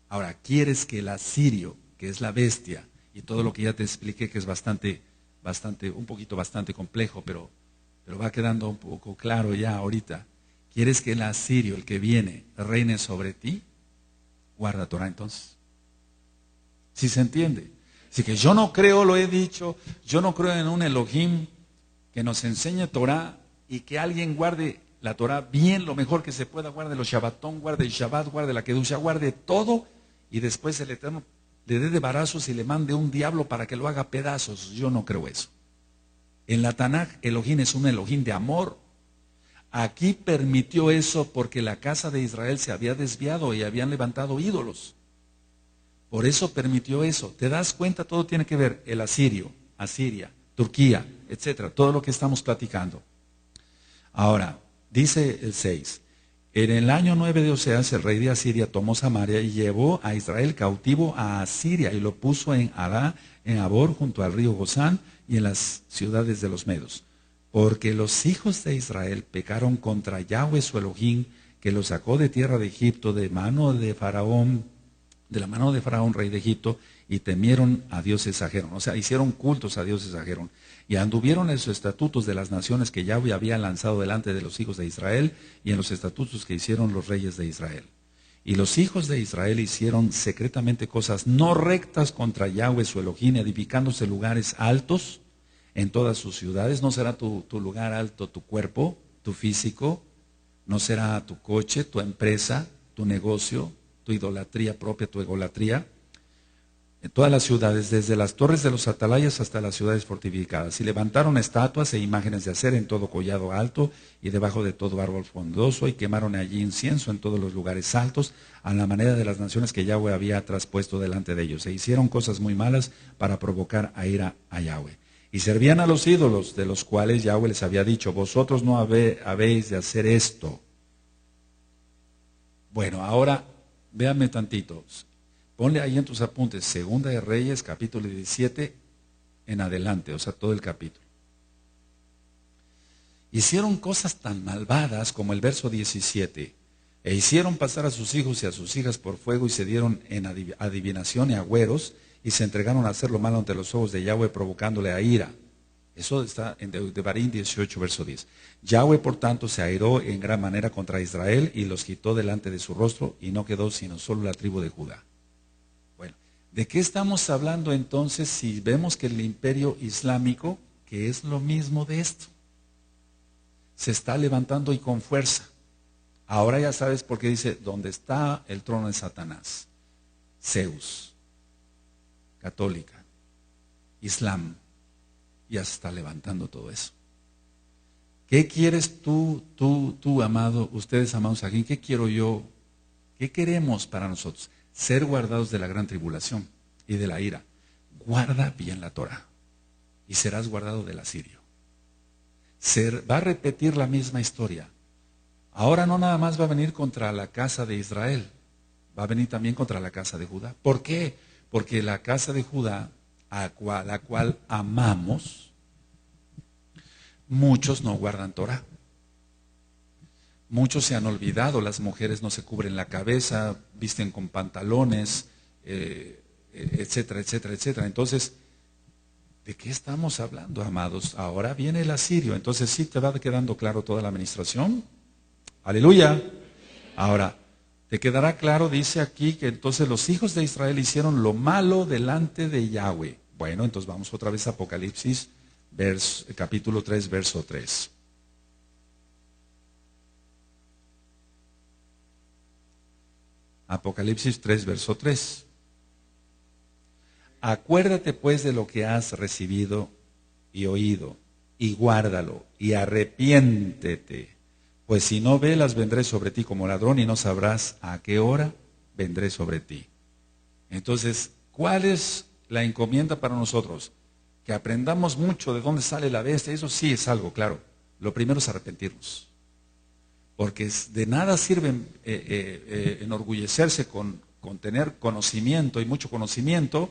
Ahora, ¿quieres que el asirio, que es la bestia, y todo lo que ya te expliqué, que es bastante complejo, pero va quedando un poco claro ya ahorita. ¿Quieres que el asirio, el que viene, reine sobre ti? Guarda Torah entonces. ¿Sí se entiende? Así que yo no creo, lo he dicho, yo no creo en un Elohim que nos enseñe Torah y que alguien guarde la Torah bien, lo mejor que se pueda, guarde los Shabbatón, guarde el Shabbat, guarde la Kedusha, guarde todo, y después el Eterno le dé de barazos y le mande un diablo para que lo haga pedazos. Yo no creo eso. En la Tanakh, Elohim es un Elohim de amor. Aquí permitió eso porque la casa de Israel se había desviado y habían levantado ídolos. Por eso permitió eso. ¿Te das cuenta? Todo tiene que ver. El asirio, Asiria, Turquía, etcétera. Todo lo que estamos platicando. Ahora, dice el 6. En el año 9 de Oseas, el rey de Asiria tomó Samaria y llevó a Israel cautivo a Asiria y lo puso en Ará, en Abor, junto al río Gozán y en las ciudades de los Medos. Porque los hijos de Israel pecaron contra Yahweh su Elohim, que los sacó de tierra de Egipto de la mano de Faraón, rey de Egipto, y temieron a dioses ajenos. O sea, hicieron cultos a dioses ajenos. Y anduvieron en los estatutos de las naciones que Yahweh había lanzado delante de los hijos de Israel, y en los estatutos que hicieron los reyes de Israel. Y los hijos de Israel hicieron secretamente cosas no rectas contra Yahweh su Elohim, edificándose lugares altos en todas sus ciudades. No será tu lugar alto tu cuerpo, tu físico, no será tu coche, tu empresa, tu negocio, tu idolatría propia, tu egolatría. En todas las ciudades, desde las torres de los atalayas hasta las ciudades fortificadas. Y levantaron estatuas e imágenes de acera en todo collado alto y debajo de todo árbol frondoso, y quemaron allí incienso en todos los lugares altos, a la manera de las naciones que Yahweh había traspuesto delante de ellos. E hicieron cosas muy malas para provocar a ira a Yahweh. Y servían a los ídolos, de los cuales Yahweh les había dicho: vosotros no habéis de hacer esto. Bueno, ahora véanme tantito. Ponle ahí en tus apuntes, Segunda de Reyes, capítulo 17, en adelante, o sea, todo el capítulo. Hicieron cosas tan malvadas como el verso 17. E hicieron pasar a sus hijos y a sus hijas por fuego, y se dieron en adivinación y agüeros, y se entregaron a hacer lo malo ante los ojos de Yahweh, provocándole a ira. Eso está en Devarim 18, verso 10. Yahweh, por tanto, se airó en gran manera contra Israel, y los quitó delante de su rostro, y no quedó sino solo la tribu de Judá. Bueno, ¿de qué estamos hablando entonces si vemos que el imperio islámico, que es lo mismo de esto, se está levantando y con fuerza? Ahora ya sabes por qué dice: donde está el trono de Satanás, Zeus, católica, Islam, ya se está levantando todo eso. ¿Qué quieres tú, amado, ustedes, amados aquí? ¿Qué quiero yo? ¿Qué queremos para nosotros? Ser guardados de la gran tribulación y de la ira. Guarda bien la Torah y serás guardado del asirio. Va a repetir la misma historia. Ahora no nada más va a venir contra la casa de Israel, va a venir también contra la casa de Judá. ¿Por qué? Porque la casa de Judá, a la cual amamos, muchos no guardan Torah. Muchos se han olvidado, las mujeres no se cubren la cabeza, visten con pantalones, etcétera, etcétera, etcétera. Entonces, ¿de qué estamos hablando, amados? Ahora viene el asirio. Entonces, ¿sí te va quedando claro toda la administración? Aleluya. Ahora, te quedará claro, dice aquí, que entonces los hijos de Israel hicieron lo malo delante de Yahweh. Bueno, entonces vamos otra vez a Apocalipsis, capítulo 3, verso 3. Apocalipsis 3, verso 3. Acuérdate pues de lo que has recibido y oído, y guárdalo, y arrepiéntete. Pues si no velas, vendré sobre ti como ladrón, y no sabrás a qué hora vendré sobre ti. Entonces, ¿cuál es la encomienda para nosotros? Que aprendamos mucho de dónde sale la bestia. Eso sí es algo, claro. Lo primero es arrepentirnos. Porque de nada sirve enorgullecerse con tener conocimiento y mucho conocimiento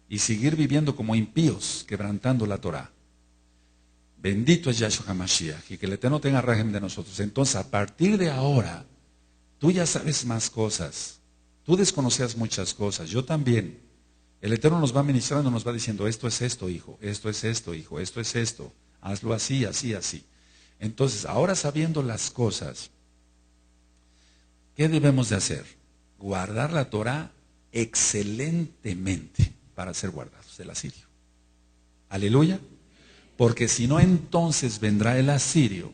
y seguir viviendo como impíos, quebrantando la Torah. Bendito es Yahshua HaMashiach, y que el Eterno tenga régimen de nosotros. Entonces, a partir de ahora, tú ya sabes más cosas. Tú desconocías muchas cosas, yo también. El Eterno nos va ministrando, nos va diciendo, esto es esto, hijo, esto es esto, hijo, esto es esto. Hazlo así, así, así. Entonces, ahora sabiendo las cosas, ¿qué debemos de hacer? Guardar la Torah excelentemente para ser guardados del asirio. Aleluya. Porque si no, entonces vendrá el asirio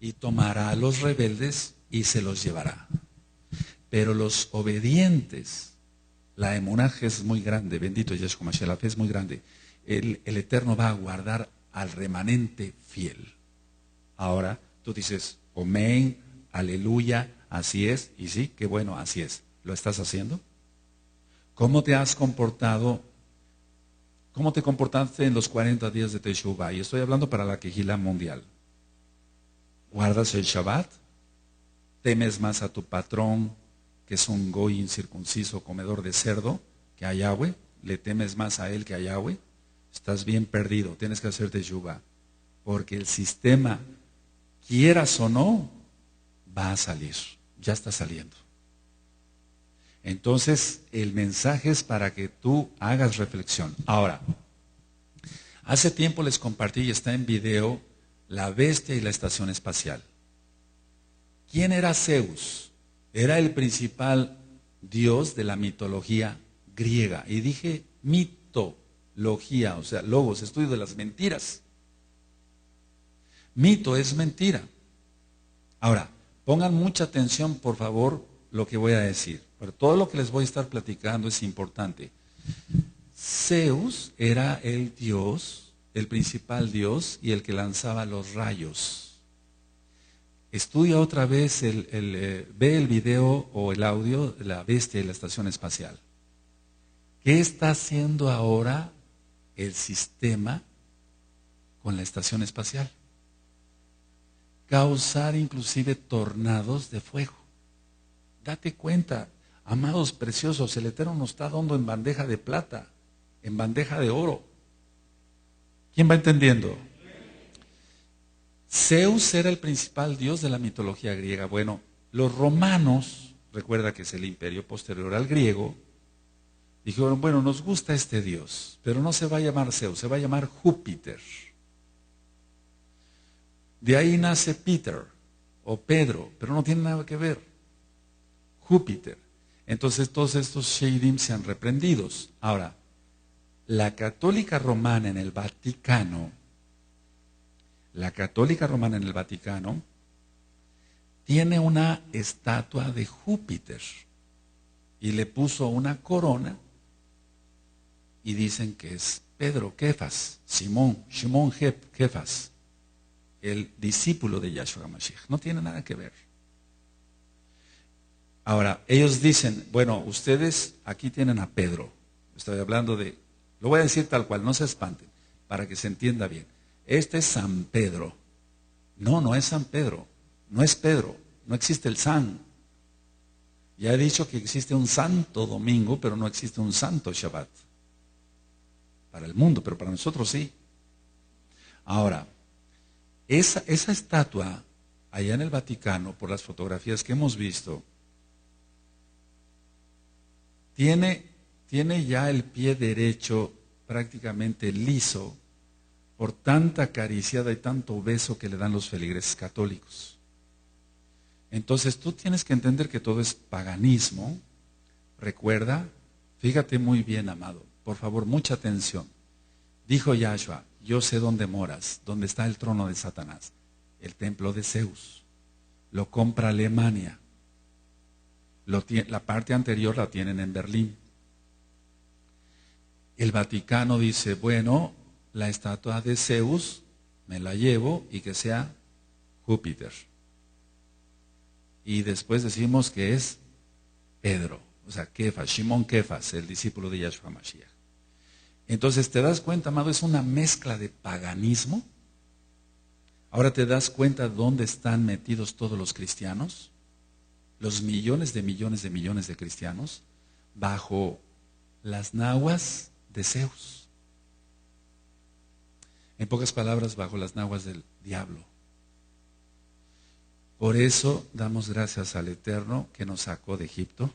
y tomará a los rebeldes y se los llevará. Pero los obedientes, la emunaje es muy grande, bendito Yeshua Mashiach, la fe es muy grande. El Eterno va a guardar al remanente fiel. Ahora tú dices, amén, aleluya, así es, y sí, qué bueno, así es. ¿Lo estás haciendo? ¿Cómo te has comportado? ¿Cómo te comportaste en los 40 días de Teshuvah? Y estoy hablando para la Kehilá mundial. ¿Guardas el Shabbat? ¿Temes más a tu patrón, que es un goy incircunciso, comedor de cerdo, que a Yahweh? ¿Le temes más a él que a Yahweh? Estás bien perdido, tienes que hacer Teshuvah. Porque el sistema, quieras o no, va a salir. Ya está saliendo. Entonces, el mensaje es para que tú hagas reflexión. Ahora, hace tiempo les compartí y está en video la bestia y la estación espacial. ¿Quién era Zeus? Era el principal dios de la mitología griega. Y dije mitología, o sea, logos, estudio de las mentiras. Mito es mentira. Ahora, pongan mucha atención, por favor, lo que voy a decir. Pero todo lo que les voy a estar platicando es importante. Zeus era el dios, el principal dios y el que lanzaba los rayos. Estudia otra vez, ve el video o el audio de la bestia y la estación espacial. ¿Qué está haciendo ahora el sistema con la estación espacial? Causar inclusive tornados de fuego. Date cuenta, amados preciosos, el Eterno nos está dando en bandeja de plata, en bandeja de oro. ¿Quién va entendiendo? Zeus era el principal dios de la mitología griega. Bueno, los romanos, recuerda que es el imperio posterior al griego, dijeron, bueno, nos gusta este dios, pero no se va a llamar Zeus, se va a llamar Júpiter. De ahí nace Peter o Pedro, pero no tiene nada que ver. Júpiter. Entonces todos estos Sheidim se han reprendidos. Ahora, la católica romana en el Vaticano, tiene una estatua de Júpiter y le puso una corona y dicen que es Pedro Kefas, Simón Kefas. el discípulo de Yahshua HaMashiach. No tiene nada que ver. Ahora, ellos dicen, bueno, ustedes aquí tienen a Pedro. Estoy hablando de, lo voy a decir tal cual, no se espanten, para que se entienda bien. Este es San Pedro. No, no es San Pedro. No es Pedro. No existe el San. Ya he dicho que existe un santo domingo, pero no existe un santo Shabbat. Para el mundo, pero para nosotros sí. Ahora, esa estatua allá en el Vaticano, por las fotografías que hemos visto, tiene ya el pie derecho prácticamente liso por tanta acariciada y tanto beso que le dan los feligreses católicos. Entonces tú tienes que entender que todo es paganismo. Recuerda, fíjate muy bien, amado, por favor, mucha atención. Dijo Yahshua, yo sé dónde moras, dónde está el trono de Satanás, el templo de Zeus. Lo compra Alemania. La parte anterior la tienen en Berlín. El Vaticano dice, bueno, la estatua de Zeus me la llevo y que sea Júpiter. Y después decimos que es Pedro, o sea, Kefas, Shimon Kefas, el discípulo de Yahshua Mashiach. Entonces, ¿te das cuenta, amado? Es una mezcla de paganismo. Ahora te das cuenta dónde están metidos todos los cristianos, los millones de cristianos, bajo las naguas de Zeus. En pocas palabras, bajo las naguas del diablo. Por eso damos gracias al Eterno que nos sacó de Egipto.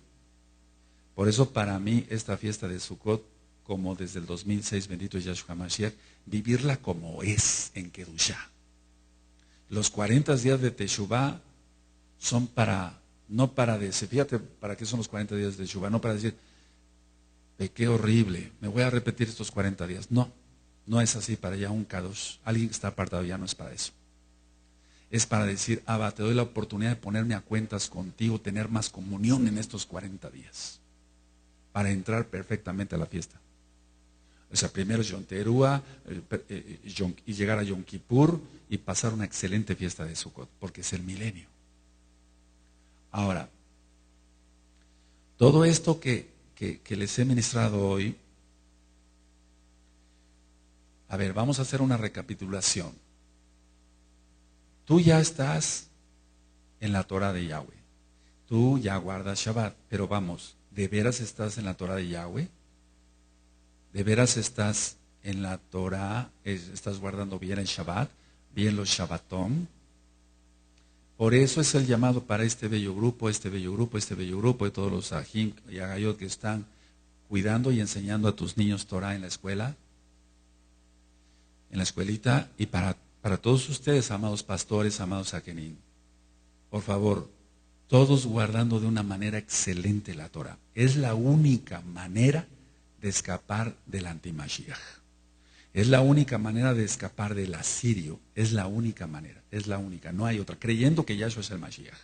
Por eso para mí esta fiesta de Sukkot, como desde el 2006, bendito es Yahshua Mashiach, vivirla como es en Kedushá. Los 40 días de Teshuvá son no para decir, fíjate para qué son los 40 días de Teshuvá, no para decir, pequé horrible, me voy a repetir estos 40 días. No, no es así para ya un Kadosh. Alguien que está apartado ya no es para eso. Es para decir, Abba, te doy la oportunidad de ponerme a cuentas contigo, tener más comunión en estos 40 días, para entrar perfectamente a la fiesta. O sea, primero Yom Teruah y llegar a Yom Kippur y pasar una excelente fiesta de Sukkot, porque es el milenio. Ahora, todo esto que les he ministrado hoy, a ver, vamos a hacer una recapitulación. Tú ya estás en la Torah de Yahweh. Tú ya guardas Shabbat, pero vamos, ¿de veras estás en la Torah de Yahweh? ¿De veras estás en la Torah, estás guardando bien el Shabbat, bien los Shabbatom? Por eso es el llamado para este bello grupo de todos los Ajim y Agayot que están cuidando y enseñando a tus niños Torah en la escuela, en la escuelita, y para todos ustedes, amados pastores, amados Akenim. Por favor, todos guardando de una manera excelente la Torah. Es la única manera de escapar del antimashiach. Es la única manera de escapar del asirio. Es la única manera. Es la única. No hay otra. Creyendo que Yahshua es el Mashiach.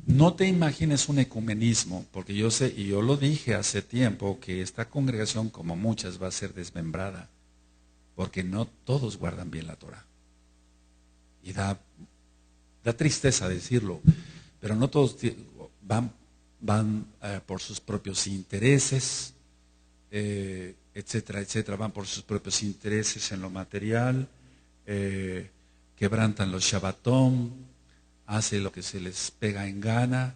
No te imagines un ecumenismo, porque yo sé, y yo lo dije hace tiempo, que esta congregación, como muchas, va a ser desmembrada. Porque no todos guardan bien la Torah. Y da tristeza decirlo, pero no todos van por sus propios intereses, etcétera, etcétera, van por sus propios intereses en lo material, quebrantan los Shabbatom, hacen lo que se les pega en gana,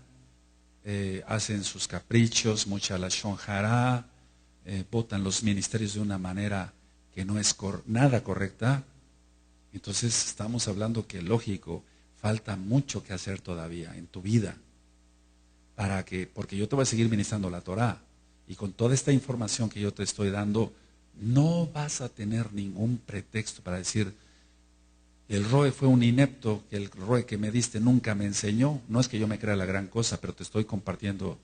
hacen sus caprichos, mucha lashon hará, votan los ministerios de una manera que no es nada correcta. Entonces estamos hablando que, lógico, falta mucho que hacer todavía en tu vida, porque yo te voy a seguir ministrando la Torah, y con toda esta información que yo te estoy dando, no vas a tener ningún pretexto para decir, el Roe fue un inepto, que el Roe que me diste nunca me enseñó. No es que yo me crea la gran cosa, pero te estoy compartiendo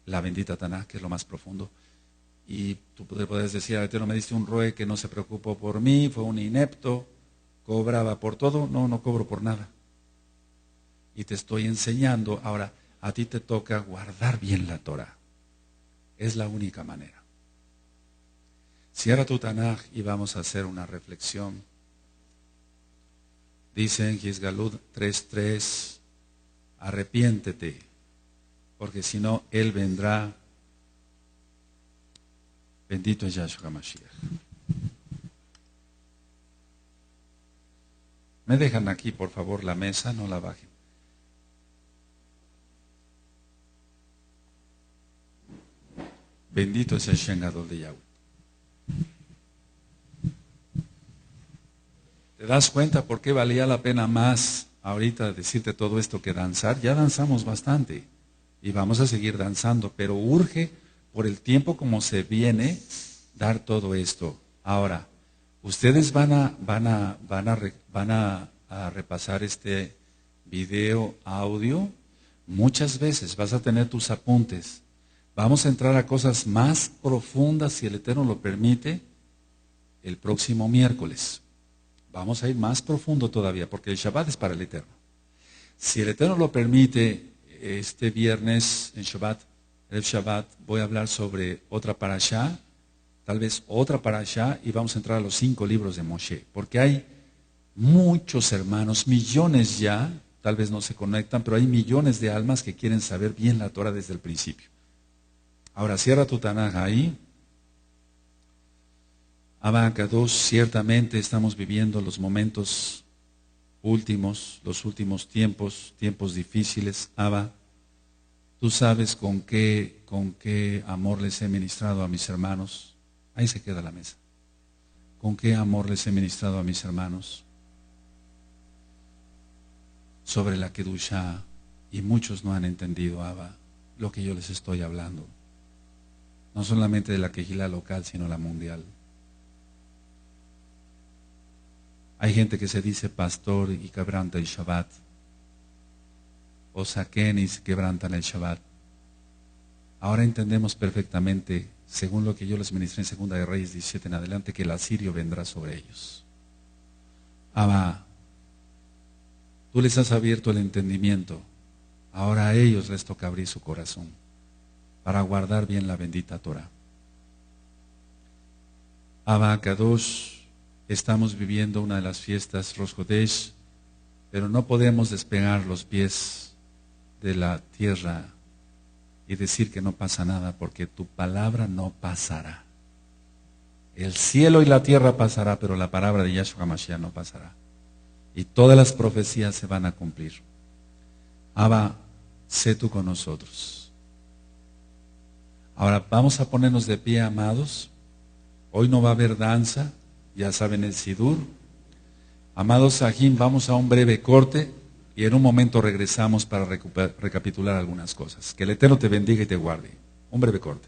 la bendita Taná, que es lo más profundo. Y tú puedes decir, al Eterno me diste un Roe que no se preocupó por mí, fue un inepto, cobraba por todo. No cobro por nada. Y te estoy enseñando, ahora a ti te toca guardar bien la Torah. Es la única manera. Cierra tu Tanaj y vamos a hacer una reflexión. Dice en Gizgalud 3:3, arrepiéntete, porque si no, Él vendrá. Bendito es Yahshua Mashiach. Me dejan aquí, por favor, la mesa, no la bajen. Bendito es el Shen Gadol de Yahweh. ¿Te das cuenta por qué valía la pena más ahorita decirte todo esto que danzar? Ya danzamos bastante y vamos a seguir danzando, pero urge por el tiempo como se viene dar todo esto. Ahora, ustedes van a repasar este video, audio. Muchas veces vas a tener tus apuntes. Vamos a entrar a cosas más profundas, si el Eterno lo permite, el próximo miércoles. Vamos a ir más profundo todavía, porque el Shabbat es para el Eterno. Si el Eterno lo permite, este viernes en Shabbat, el Shabbat, voy a hablar sobre otra parashá, tal vez otra parashá, y vamos a entrar a los 5 libros de Moshe, porque hay muchos hermanos, millones ya, tal vez no se conectan, pero hay millones de almas que quieren saber bien la Torah desde el principio. Ahora cierra tu Tanaj ahí. Abacados, ciertamente estamos viviendo los momentos últimos, los últimos tiempos, tiempos difíciles. Abba, tú sabes con qué amor les he ministrado a mis hermanos. Ahí se queda la mesa. Con qué amor les he ministrado a mis hermanos sobre la Kedushá, y muchos no han entendido, Abba, lo que yo les estoy hablando. No solamente de la Kehilá local, sino la mundial. Hay gente que se dice pastor y quebranta el Shabbat, o saquen y se quebrantan el Shabbat. Ahora entendemos perfectamente, según lo que yo les ministré en Segunda de Reyes 17 en adelante, que el asirio vendrá sobre ellos. Abba, tú les has abierto el entendimiento, ahora a ellos les toca abrir su corazón para guardar bien la bendita Torah. Abba Kadosh, estamos viviendo una de las fiestas Rosh Chodesh, pero no podemos despegar los pies de la tierra y decir que no pasa nada, porque tu palabra no pasará. El cielo y la tierra pasará, pero la palabra de Yahshua Mashiach no pasará. Y todas las profecías se van a cumplir. Abba, sé tú con nosotros. Ahora vamos a ponernos de pie, amados. Hoy no va a haber danza, ya saben el Sidur. Amados Sahim, vamos a un breve corte y en un momento regresamos para recapitular algunas cosas. Que el Eterno te bendiga y te guarde. Un breve corte.